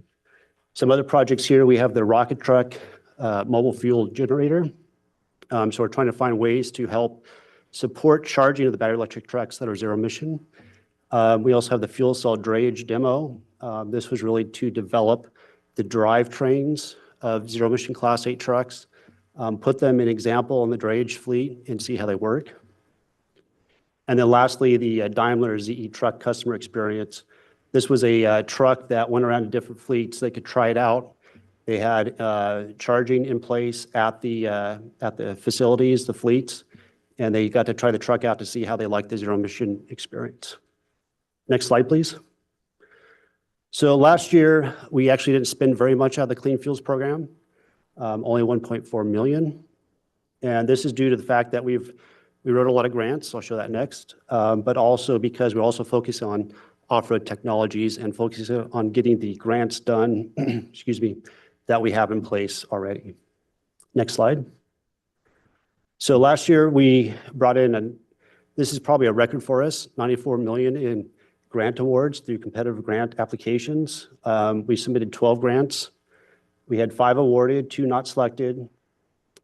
Some other projects here, we have the rocket truck mobile fuel generator. So we're trying to find ways to help support charging of the battery electric trucks that are zero emission. We also have the fuel cell drayage demo. This was really to develop the drivetrains of zero emission Class 8 trucks, put them in example in the drayage fleet and see how they work. And then lastly, the Daimler ZE truck customer experience. This was a truck that went around to different fleets. They could try it out. They had charging in place at the facilities, the fleets, and they got to try the truck out to see how they liked the zero emission experience. Next slide, please. So last year, we actually didn't spend very much out of the Clean Fuels Program, only $1.4 million. And this is due to the fact that we wrote a lot of grants. I'll show that next. But also because we also focus on off-road technologies and focus on getting the grants done, excuse me, that we have in place already. Next slide. So last year we brought in, this is probably a record for us, $94 million in grant awards through competitive grant applications. We submitted 12 grants. We had 5 awarded, 2 not selected,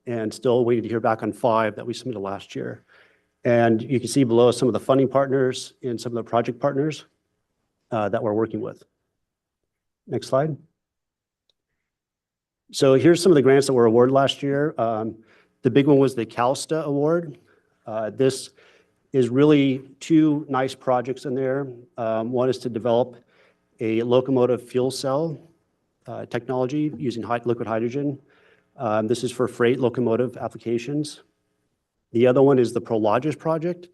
and still waiting to hear back on 5 that we submitted last year. And you can see below some of the funding partners and some of the project partners that we're working with. Next slide. So here's some of the grants that were awarded last year. The big one was the CalSTA award. This is really two nice projects in there. One is to develop a locomotive fuel cell technology using liquid hydrogen. This is for freight locomotive applications. The other one is the Prologis project.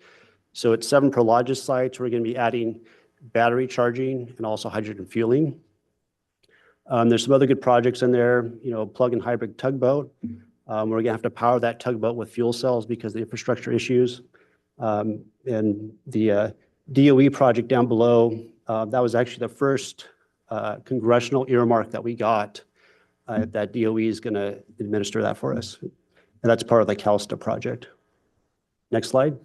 So at 7 Prologis sites, we're going to be adding battery charging and also hydrogen fueling. There's some other good projects in there, plug-in hybrid tugboat. We're going to have to power that tugboat with fuel cells because of the infrastructure issues. And the DOE project down below, that was actually the first congressional earmark that we got that DOE is going to administer that for us. And that's part of the CalSTA project. Next slide.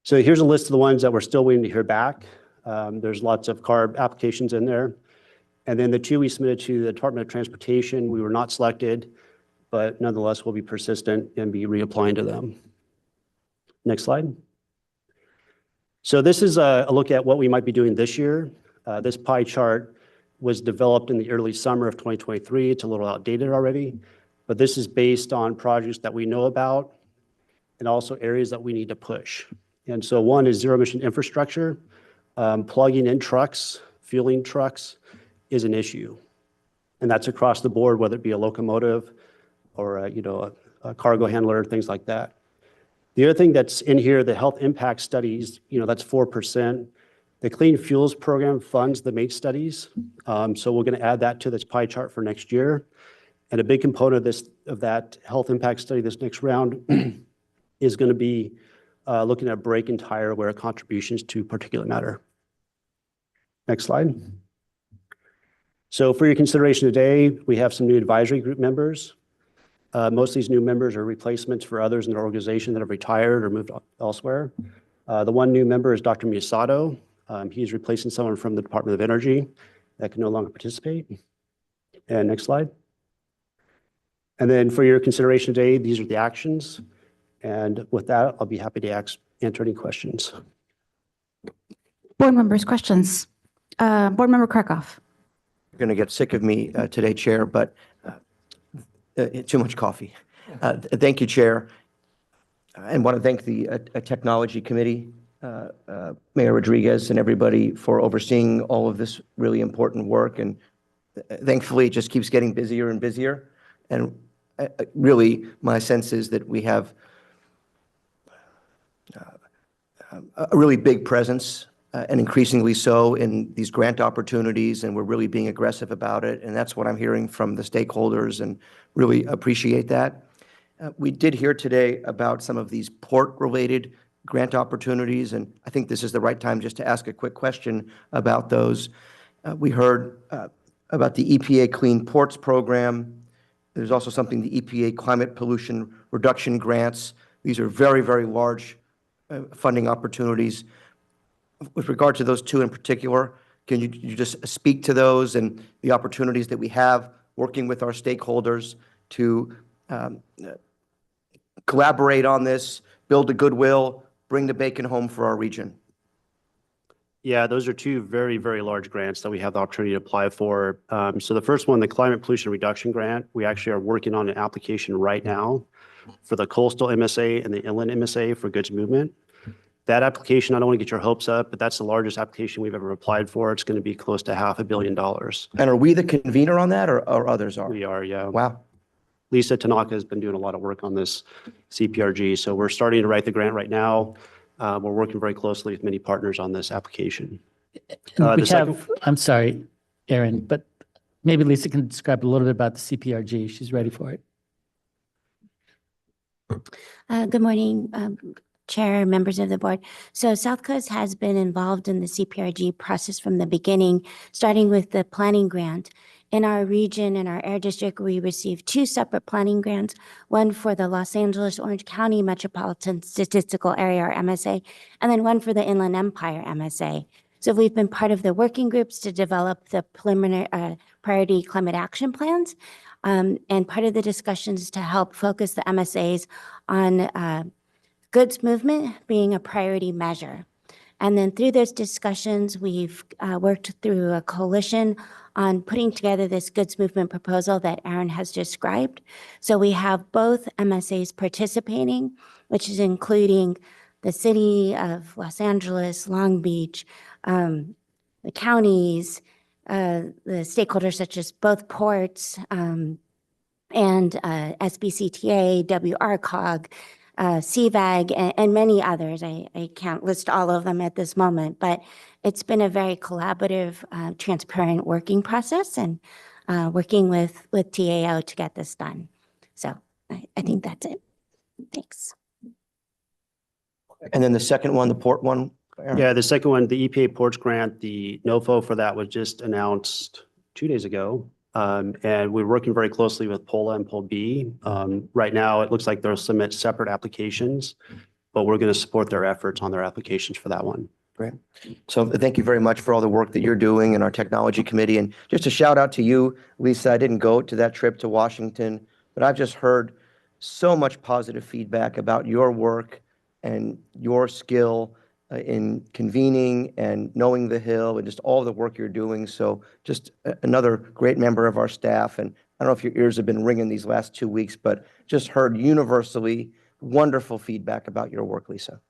So here's a list of the ones that we're still waiting to hear back. There's lots of CARB applications in there. And then the 2 we submitted to the Department of Transportation, we were not selected, but nonetheless, we'll be persistent and be reapplying to them. Next slide. So this is a look at what we might be doing this year. This pie chart was developed in the early summer of 2023. It's a little outdated already, but this is based on projects that we know about and also areas that we need to push. And so one is zero emission infrastructure. Plugging in trucks, fueling trucks is an issue. And that's across the board, whether it be a locomotive or a cargo handler, things like that. The other thing that's in here, the health impact studies, that's 4%. The Clean Fuels Program funds the MATE studies. So we're going to add that to this pie chart for next year. And a big component of that health impact study this next round is going to be looking at brake and tire wear contributions to particulate matter. Next slide. So for your consideration today, we have some new advisory group members. Most of these new members are replacements for others in the organization that have retired or moved elsewhere. The one new member is Dr. Miyasato. He's replacing someone from the Department of Energy that can no longer participate. And next slide. And then for your consideration today, these are the actions. And with that, I'll be happy to answer any questions. Board members, questions? Board Member Krakoff. You're going to get sick of me today, Chair, but too much coffee. Thank you, Chair. And want to thank the Technology Committee, Mayor Rodriguez and everybody for overseeing all of this really important work. And thankfully, it just keeps getting busier and busier. And really, my sense is that we have a really big presence and increasingly so in these grant opportunities, and we're really being aggressive about it. And that's what I'm hearing from the stakeholders and really appreciate that. We did hear today about some of these port-related grant opportunities, and I think this is the right time just to ask a quick question about those. We heard about the EPA Clean Ports Program. There's also something, the EPA Climate Pollution Reduction Grants. These are very, very large funding opportunities. With regard to those two in particular, can you just speak to those and the opportunities that we have working with our stakeholders to collaborate on this, build a goodwill, bring the bacon home for our region? Yeah, those are two very, very large grants that we have the opportunity to apply for. So the first one, the Climate Pollution Reduction Grant, we actually are working on an application right now for the coastal MSA and the inland MSA for goods movement. That application, I don't want to get your hopes up, but that's the largest application we've ever applied for. It's going to be close to $500 million. And are we the convener on that, or others are? We are, yeah. Wow. Lisa Tanaka has been doing a lot of work on this CPRG. So we're starting to write the grant right now. We're working very closely with many partners on this application. I'm sorry, Aaron, but maybe Lisa can describe a little bit about the CPRG. She's ready for it. Good morning, Chair, members of the board. So South Coast has been involved in the CPRG process from the beginning, starting with the planning grant. In our region, in our air district, we received 2 separate planning grants, one for the Los Angeles Orange County Metropolitan Statistical Area, or MSA, and then one for the Inland Empire MSA. So we've been part of the working groups to develop the preliminary priority climate action plans, and part of the discussions to help focus the MSAs on goods movement being a priority measure. And then through those discussions, we've worked through a coalition on putting together this goods movement proposal that Aaron has described. So we have both MSAs participating, which is including the city of Los Angeles, Long Beach, the counties, the stakeholders such as both ports, and SBCTA, WRCOG, CVAG, and many others. I can't list all of them at this moment, but it's been a very collaborative, transparent working process and working with TAO to get this done. So I think that's it. Thanks. And then the second one, the port one? Aaron? Yeah, the second one, the EPA ports grant, the NOFO for that was just announced 2 days ago. And we're working very closely with POLA and POL-B. Right now, it looks like they'll submit separate applications, but we're going to support their efforts on their applications for that one. Great. So thank you very much for all the work that you're doing in our technology committee. And just a shout out to you, Lisa. I didn't go to that trip to Washington, but I've just heard so much positive feedback about your work and your skill in convening and knowing the Hill and just all the work you're doing. So just another great member of our staff. And I don't know if your ears have been ringing these last 2 weeks, but just heard universally wonderful feedback about your work, Lisa.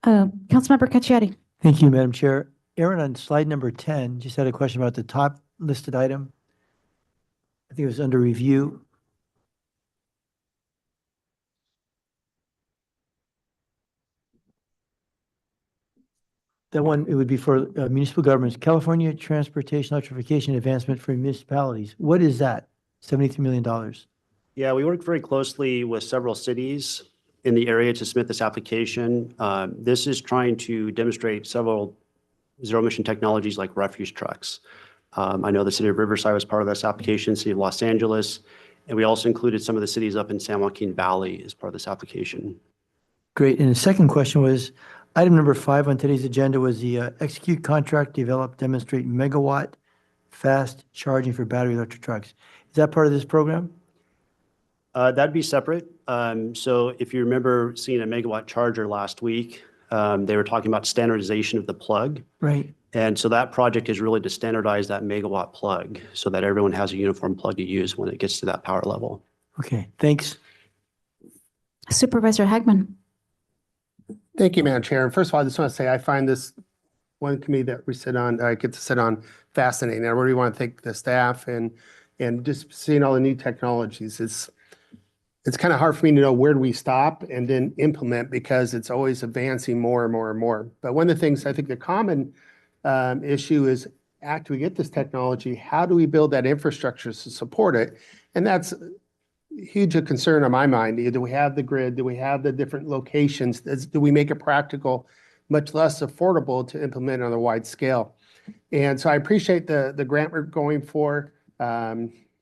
Councilmember Cacciari. Thank you, Madam Chair. Aaron, on slide number 10, just had a question about the top listed item. I think it was under review. That one, it would be for municipal governments, California Transportation Electrification Advancement for Municipalities. What is that? $73 million. Yeah, we work very closely with several cities in the area to submit this application. This is trying to demonstrate several zero-emission technologies like refuse trucks. I know the city of Riverside was part of this application, city of Los Angeles, and we also included some of the cities up in San Joaquin Valley as part of this application. Great. And the second question was, item number 5 on today's agenda was the execute contract, develop, demonstrate megawatt fast charging for battery electric trucks. Is that part of this program? That'd be separate. So if you remember seeing a megawatt charger last week, they were talking about standardization of the plug. Right. And so that project is really to standardize that megawatt plug so that everyone has a uniform plug to use when it gets to that power level. Okay, thanks. Supervisor Hagman. Thank you, Madam Chair. And first of all, I just want to say I find this one committee that we sit on, I get to sit on, fascinating. I really want to thank the staff and just seeing all the new technologies. It's kind of hard for me to know where do we stop and then implement because it's always advancing more and more and more. But one of the things I think the common issue is after we get this technology, how do we build that infrastructure to support it? And that's huge a concern on my mind. Do we have the grid? Do we have the different locations? Do we make it practical, much less affordable to implement on a wide scale? And so I appreciate the grant we're going for.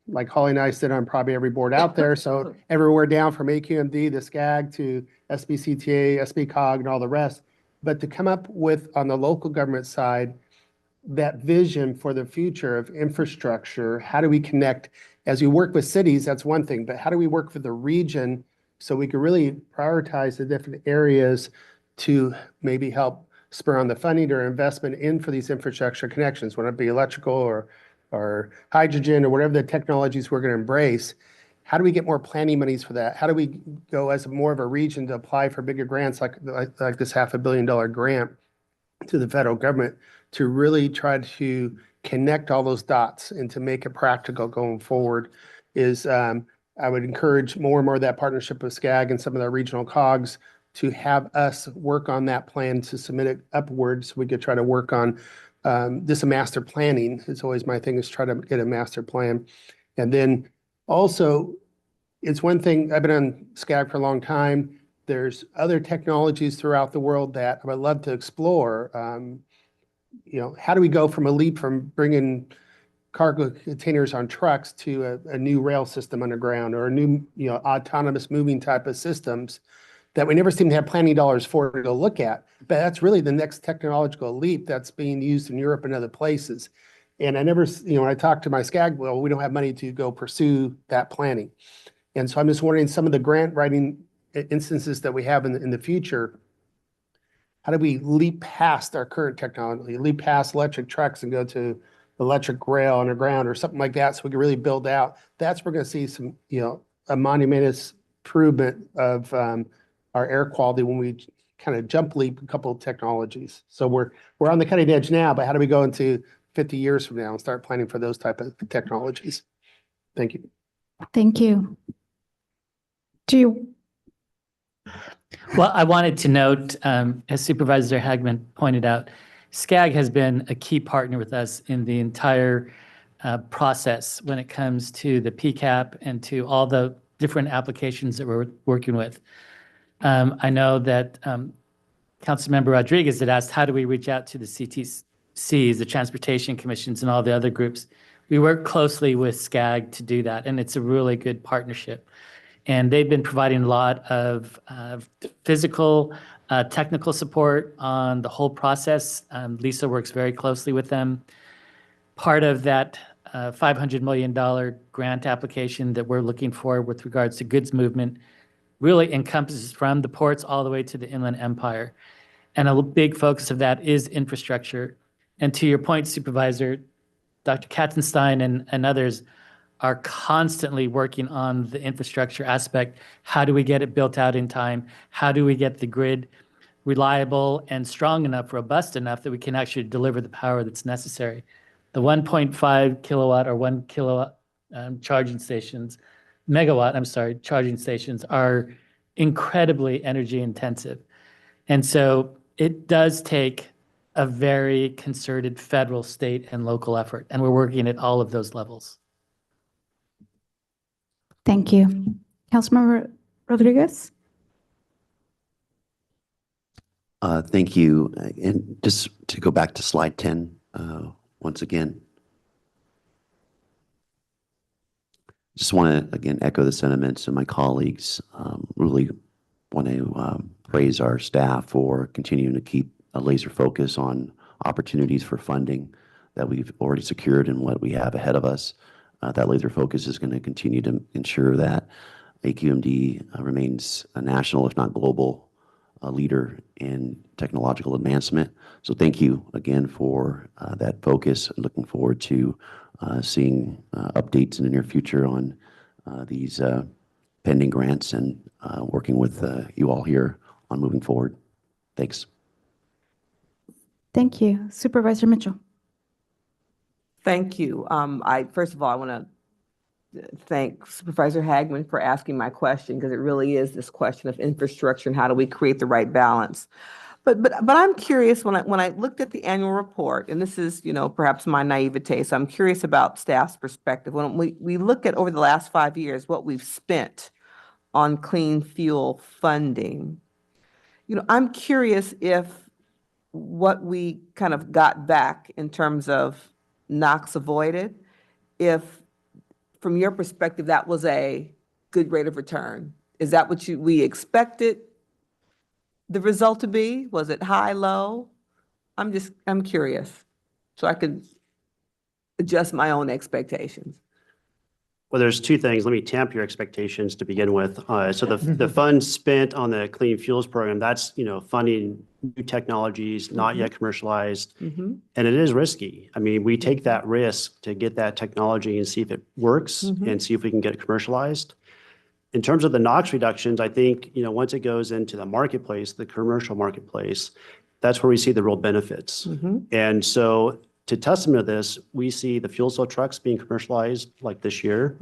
Like Holly and I sit on probably every board out there. So everywhere down from AQMD to SCAG to SBCTA, SBCOG and all the rest. But to come up with on the local government side, that vision for the future of infrastructure, how do we connect as we work with cities, that's one thing, but how do we work for the region so we can really prioritize the different areas to maybe help spur on the funding or investment in for these infrastructure connections, whether it be electrical or hydrogen or whatever the technologies we're going to embrace. How do we get more planning monies for that? How do we go as more of a region to apply for bigger grants like this $500 million grant to the federal government to really try to connect all those dots and to make it practical going forward is I would encourage more and more of that partnership with SCAG and some of the regional COGs to have us work on that plan to submit it upwards so we could try to work on this master planning. It's always my thing is try to get a master plan. And then also, it's one thing, I've been on SCAG for a long time. There's other technologies throughout the world that I would love to explore. How do we go from a leap from bringing cargo containers on trucks to a new rail system underground or a new, autonomous moving type of systems that we never seem to have planning dollars for to go look at. But that's really the next technological leap that's being used in Europe and other places. And I never, when I talk to my SCAG, we don't have money to go pursue that planning. And so I'm just wondering some of the grant writing instances that we have in the future, how do we leap past our current technology, leap past electric trucks and go to electric rail underground or something like that, so we can really build out? That's where we're going to see some, a monumentous improvement of our air quality when we kind of jump leap a couple of technologies. So we're on the cutting edge now, but how do we go into 50 years from now and start planning for those type of technologies? Thank you. Thank you. Well, I wanted to note, as Supervisor Hagman pointed out, SCAG has been a key partner with us in the entire process when it comes to the PCAP and to all the different applications that we're working with. I know that Councilmember Rodriguez had asked, how do we reach out to the CTCs, the Transportation Commissions, and all the other groups? We work closely with SCAG to do that, and it's a really good partnership. And they've been providing a lot of physical, technical support on the whole process. Lisa works very closely with them. Part of that $500 million grant application that we're looking for with regards to goods movement really encompasses from the ports all the way to the Inland Empire. And a big focus of that is infrastructure. And to your point, Supervisor, Dr. Katzenstein and others are constantly working on the infrastructure aspect. How do we get it built out in time? How do we get the grid reliable and strong enough, robust enough that we can actually deliver the power that's necessary? The 1.5 kilowatt or 1 kilowatt charging stations are incredibly energy intensive. And so it does take a very concerted federal, state, and local effort, and we're working at all of those levels. Thank you. Councilmember Rodriguez? Thank you. And just to go back to slide 10, once again, just want to, again, echo the sentiments of my colleagues. Really want to praise our staff for continuing to keep a laser focus on opportunities for funding that we've already secured and what we have ahead of us. That laser focus is going to continue to ensure that AQMD remains a national, if not global, leader in technological advancement. So thank you again for that focus. Looking forward to seeing updates in the near future on these pending grants and working with you all here on moving forward. Thanks. Thank you. Supervisor Mitchell? Thank you. First of all, I want to thank Supervisor Hagman for asking my question, because it really is this question of infrastructure and how do we create the right balance. But I'm curious, when I looked at the annual report, and this is, perhaps my naivete, so I'm curious about staff's perspective. When we look at over the last 5 years, what we've spent on clean fuel funding, I'm curious if what we kind of got back in terms of NOx avoided, if from your perspective, that was a good rate of return. Is that what we expected the result to be? Was it high, low? I'm curious, so I could adjust my own expectations. Well, there's two things. Let me tamp your expectations to begin with. So the funds spent on the Clean Fuels Program, that's, funding new technologies, not yet commercialized, and it is risky. I mean, we take that risk to get that technology and see if it works and see if we can get it commercialized. In terms of the NOx reductions, I think, once it goes into the marketplace, the commercial marketplace, that's where we see the real benefits. And so to testament to this, we see the fuel cell trucks being commercialized like this year.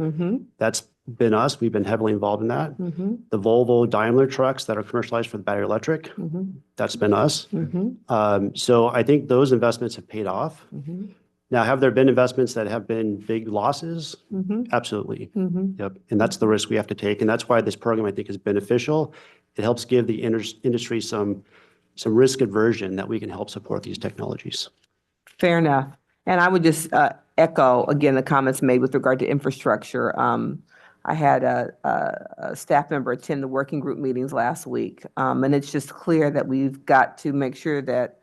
That's been us. We've been heavily involved in that. The Volvo Daimler trucks that are commercialized for the battery electric, that's been us. So I think those investments have paid off. Now, have there been investments that have been big losses? Absolutely. Yep. And that's the risk we have to take. And that's why this program, I think, is beneficial. It helps give the industry some risk aversion that we can help support these technologies. Fair enough. And I would just echo, again, the comments made with regard to infrastructure. I had a staff member attend the working group meetings last week, and it's just clear that we've got to make sure that,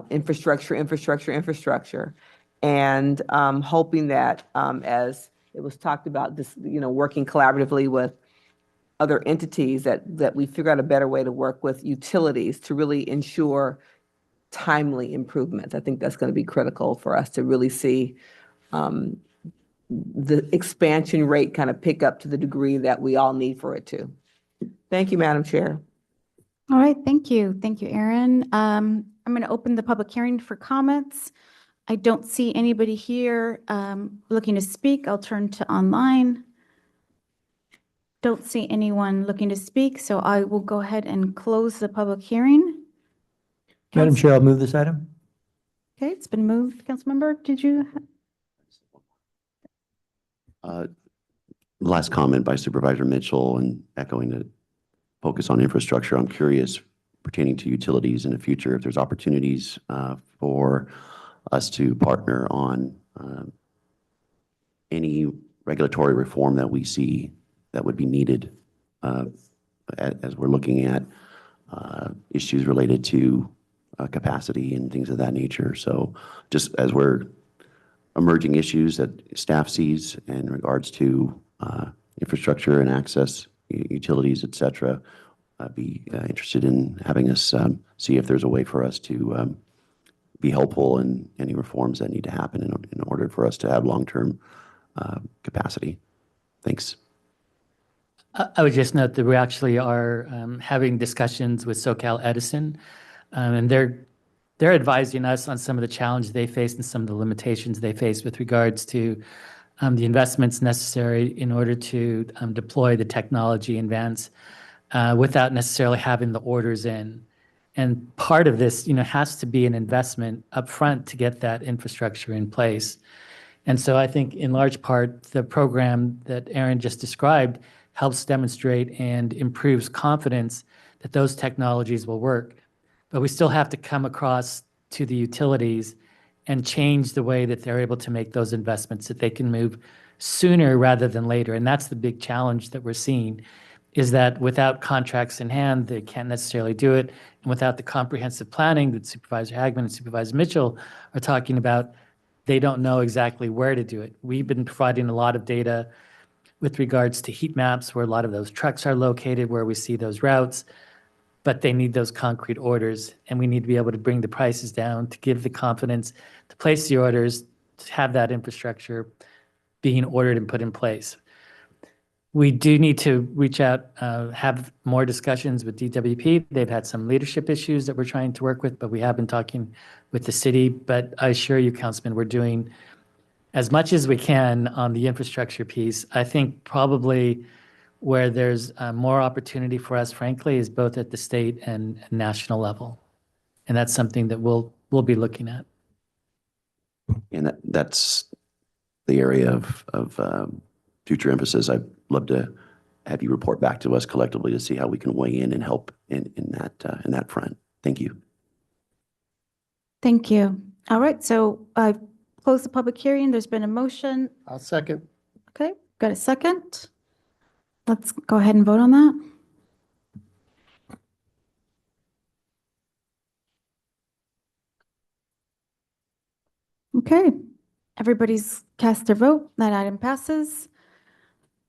infrastructure, and hoping that, as it was talked about, this, working collaboratively with other entities that we figure out a better way to work with utilities to really ensure timely improvements. I think that's going to be critical for us to really see the expansion rate kind of pick up to the degree that we all need for it to. Thank you, Madam Chair. All right, thank you. Thank you, Erin. I'm going to open the public hearing for comments. I don't see anybody here looking to speak. I'll turn to online. Don't see anyone looking to speak, so I will go ahead and close the public hearing. Madam Chair, I'll move this item. Okay, it's been moved. Councilmember, did you? Last comment by Supervisor Mitchell and echoing the focus on infrastructure. I'm curious pertaining to utilities in the future, if there's opportunities for us to partner on any regulatory reform that we see that would be needed as we're looking at issues related to capacity and things of that nature. So just as we're emerging issues that staff sees in regards to infrastructure and access, utilities, et cetera, I'd be interested in having us see if there's a way for us to be helpful in any reforms that need to happen in order for us to have long-term capacity. Thanks. I would just note that we actually are having discussions with SoCal Edison, and they're advising us on some of the challenges they face and some of the limitations they face with regards to the investments necessary in order to deploy the technology in advance without necessarily having the orders in. And part of this, has to be an investment upfront to get that infrastructure in place. And so I think in large part, the program that Erin just described helps demonstrate and improves confidence that those technologies will work. But we still have to come across to the utilities and change the way that they're able to make those investments, that they can move sooner rather than later. And that's the big challenge that we're seeing, is that without contracts in hand, they can't necessarily do it. And without the comprehensive planning that Supervisor Hagman and Supervisor Mitchell are talking about, they don't know exactly where to do it. We've been providing a lot of data with regards to heat maps, where a lot of those trucks are located, where we see those routes, but they need those concrete orders, and we need to be able to bring the prices down to give the confidence to place the orders, to have that infrastructure being ordered and put in place. We do need to reach out, have more discussions with DWP. They've had some leadership issues that we're trying to work with, but we have been talking with the city. But I assure you, Councilman, we're doing as much as we can on the infrastructure piece. I think probably where there's more opportunity for us, frankly, is both at the state and national level. And that's something that we'll be looking at. And that's the area of future emphasis. I'd love to have you report back to us collectively to see how we can weigh in and help in that front. Thank you. Thank you. All right, so I've closed the public hearing. There's been a motion. I'll second. Okay, got a second. Let's go ahead and vote on that. Okay, everybody's cast their vote. That item passes.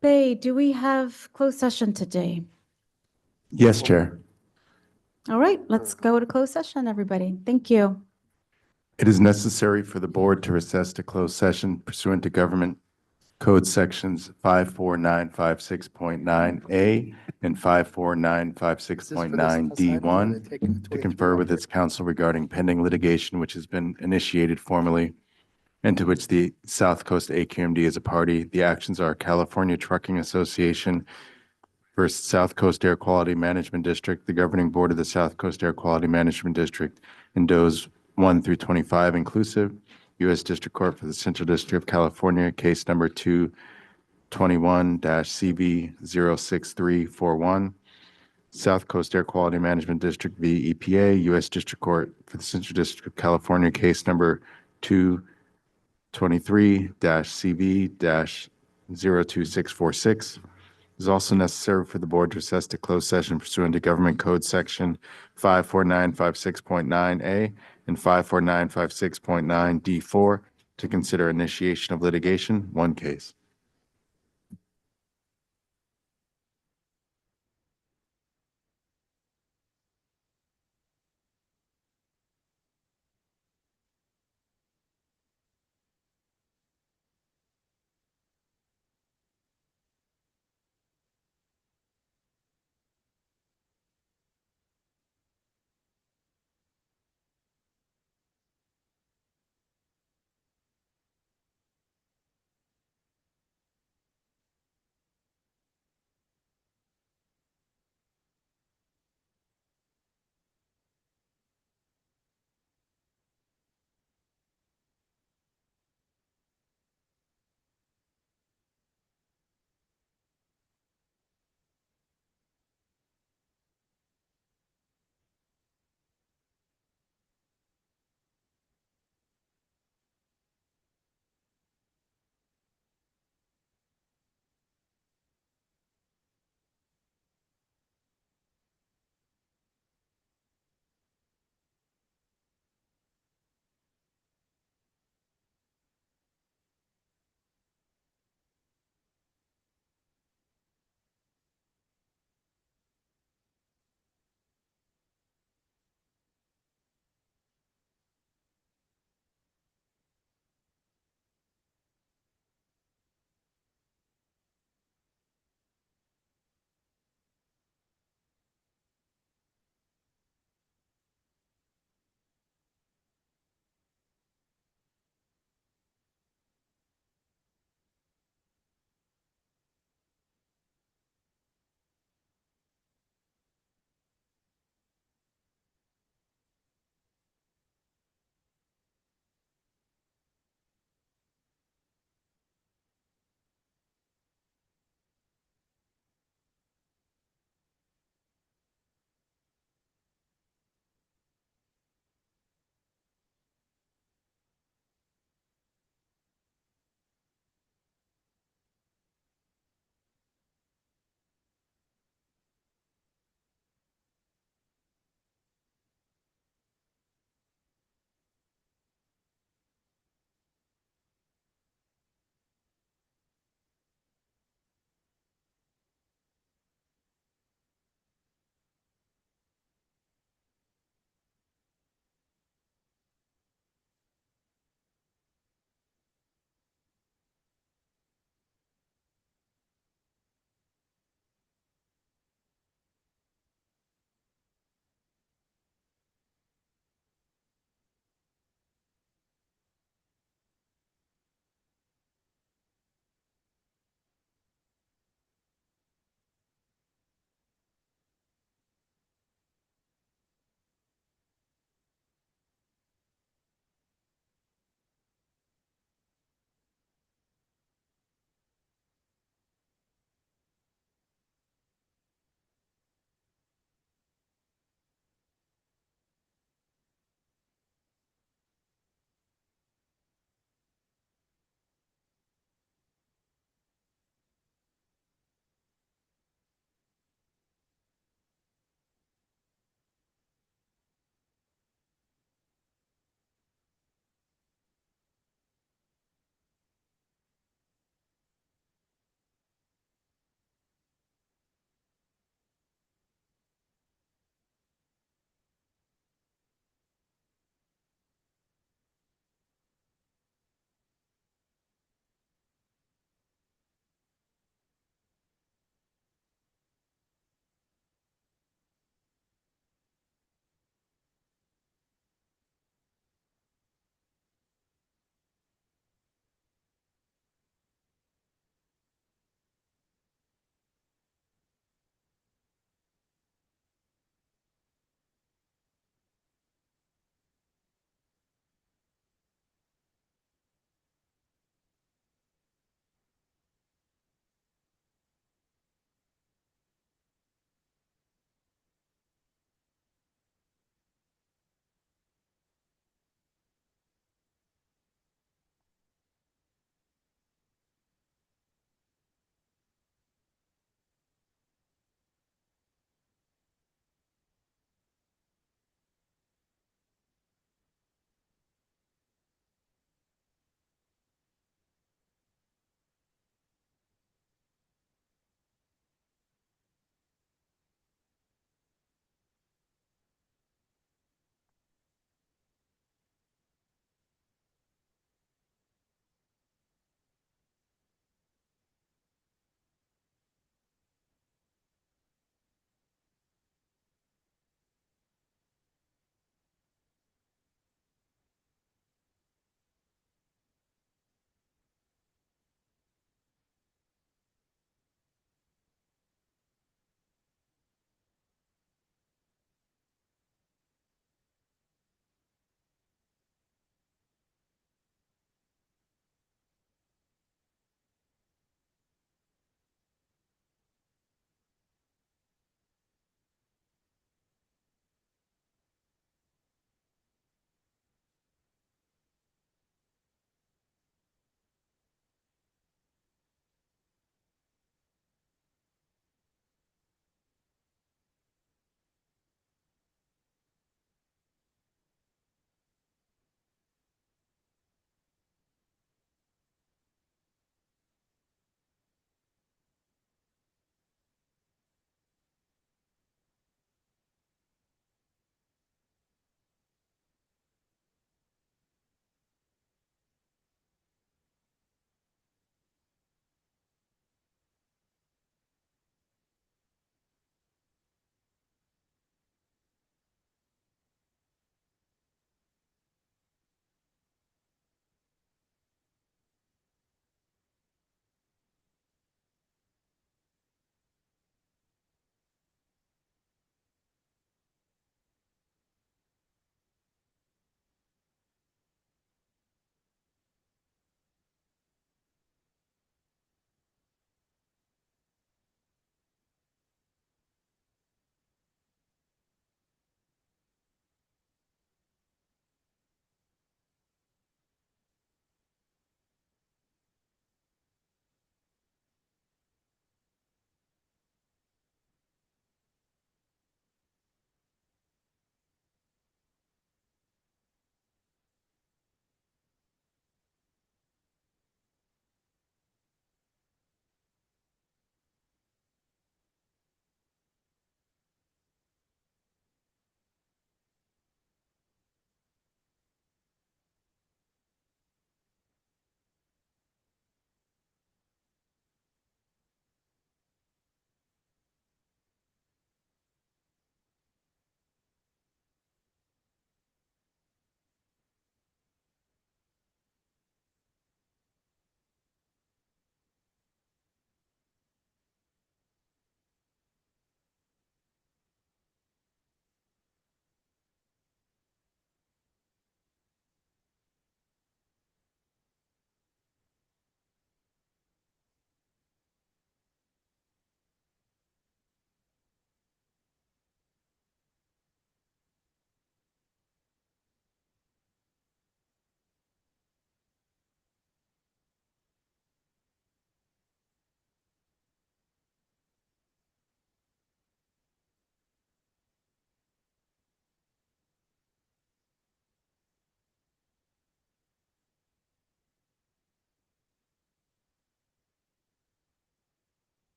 Bay, do we have closed session today? Yes, Chair. All right, let's go to closed session, everybody. Thank you. It is necessary for the board to recess to close session pursuant to Government Code Sections 54956.9A and 54956.9D1 to confer with its counsel regarding pending litigation which has been initiated formally and to which the South Coast AQMD is a party. The actions are California Trucking Association versus South Coast Air Quality Management District, the Governing Board of the South Coast Air Quality Management District, and DOEs 1 through 25 inclusive, U.S. District Court for the Central District of California, case number 221-CV06341, South Coast Air Quality Management District v. EPA, U.S. District Court for the Central District of California, case number 223-CV-02646. It is also necessary for the board to recess to close session pursuant to Government Code Section 54956.9A and 54956.9D4 to consider initiation of litigation, one case.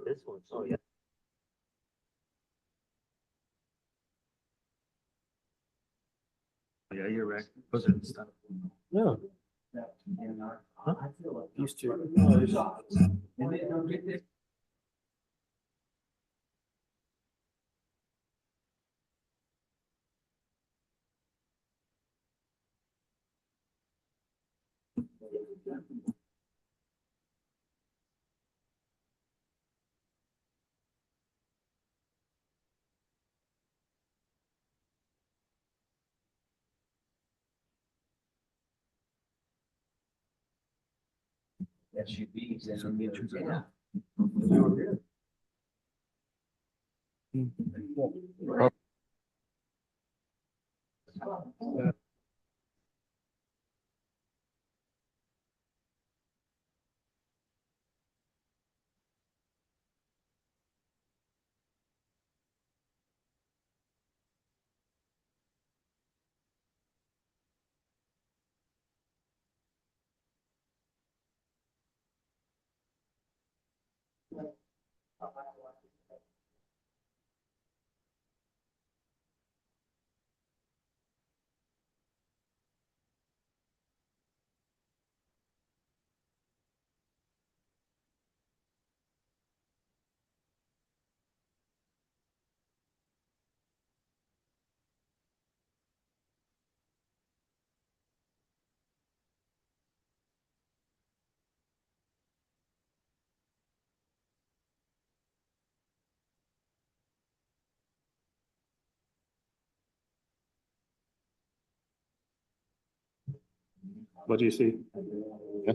This one, so yeah. Yeah, you're right. Was it stuff? No. Huh? Used to. SUVs and yeah. What do you see? Yeah.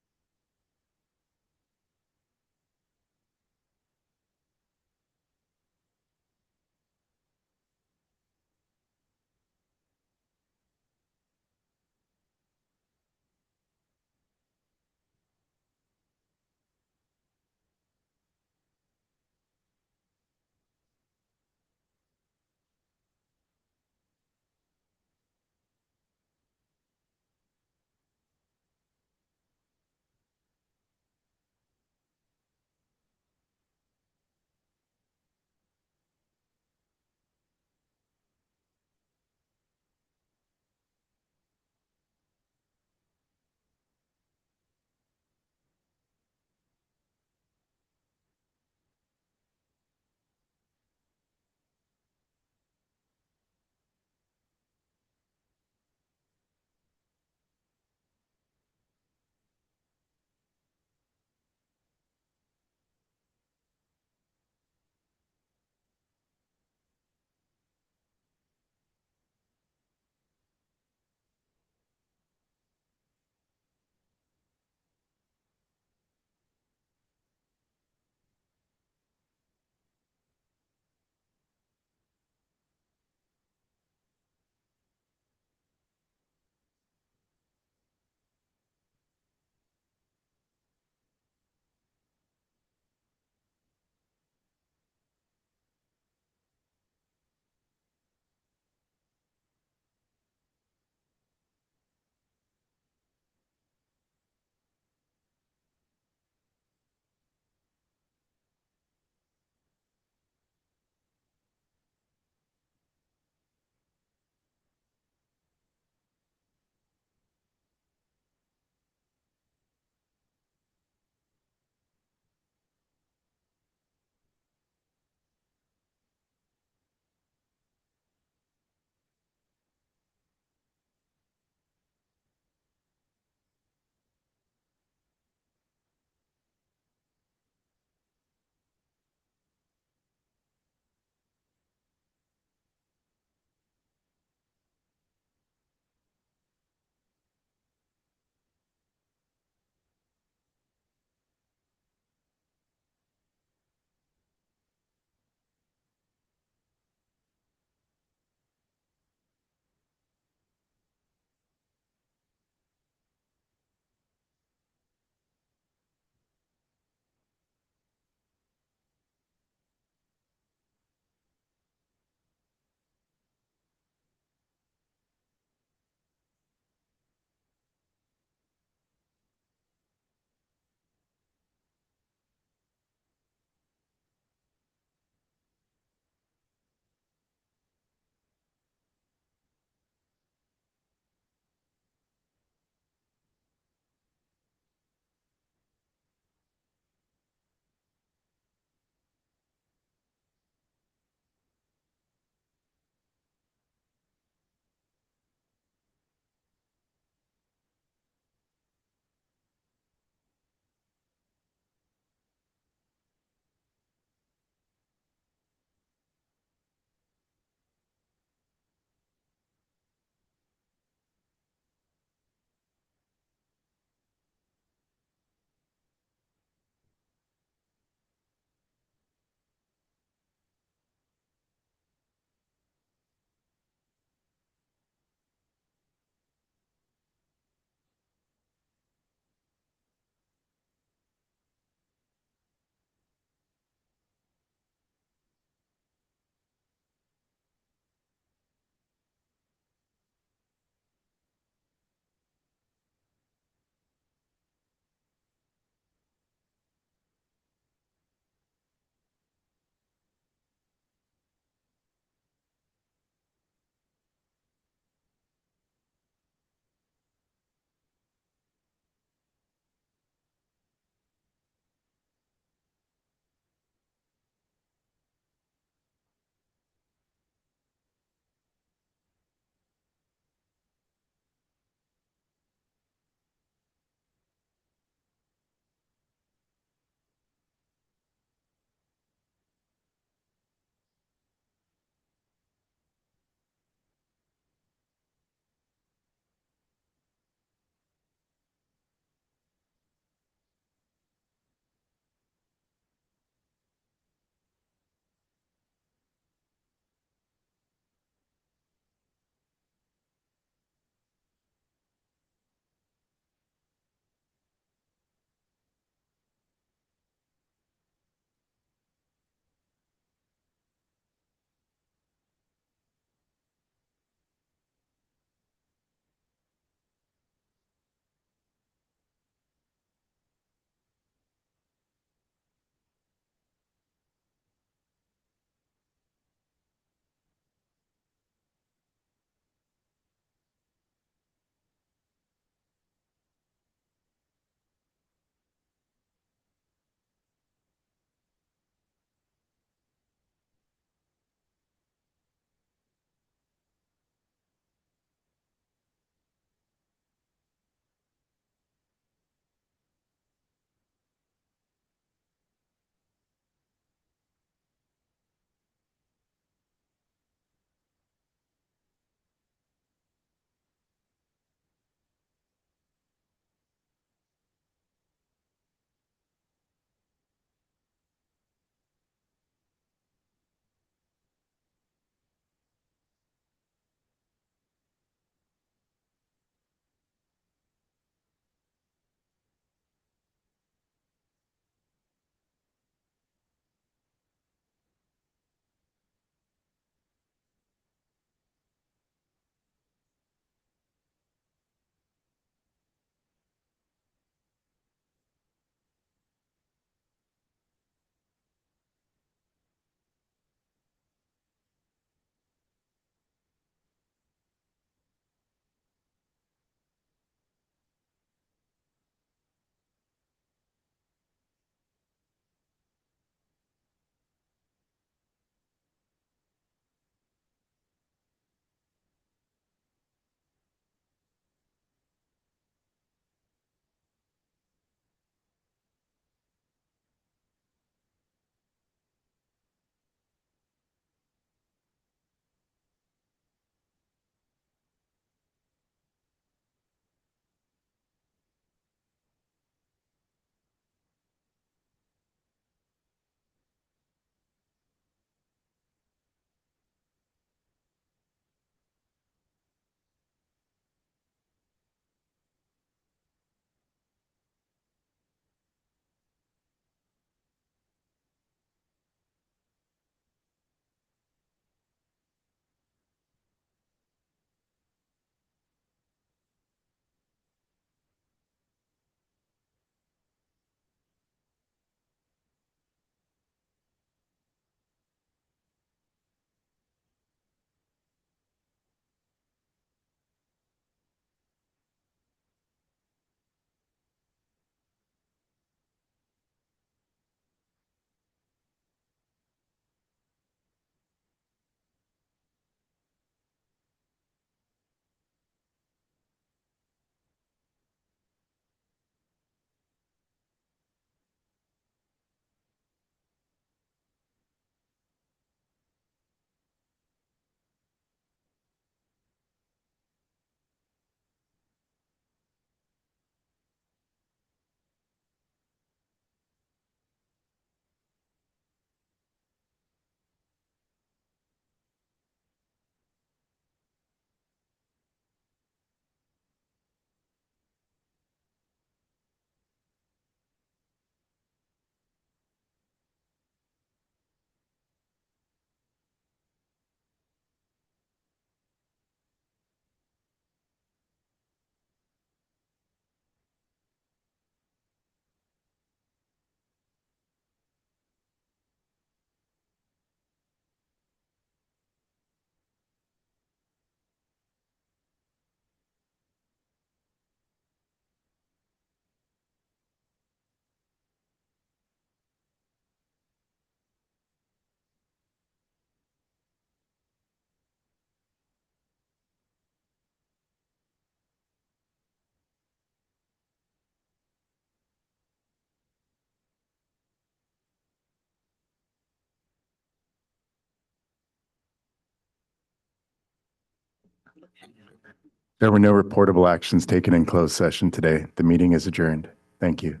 There were no reportable actions taken in closed session today. The meeting is adjourned. Thank you.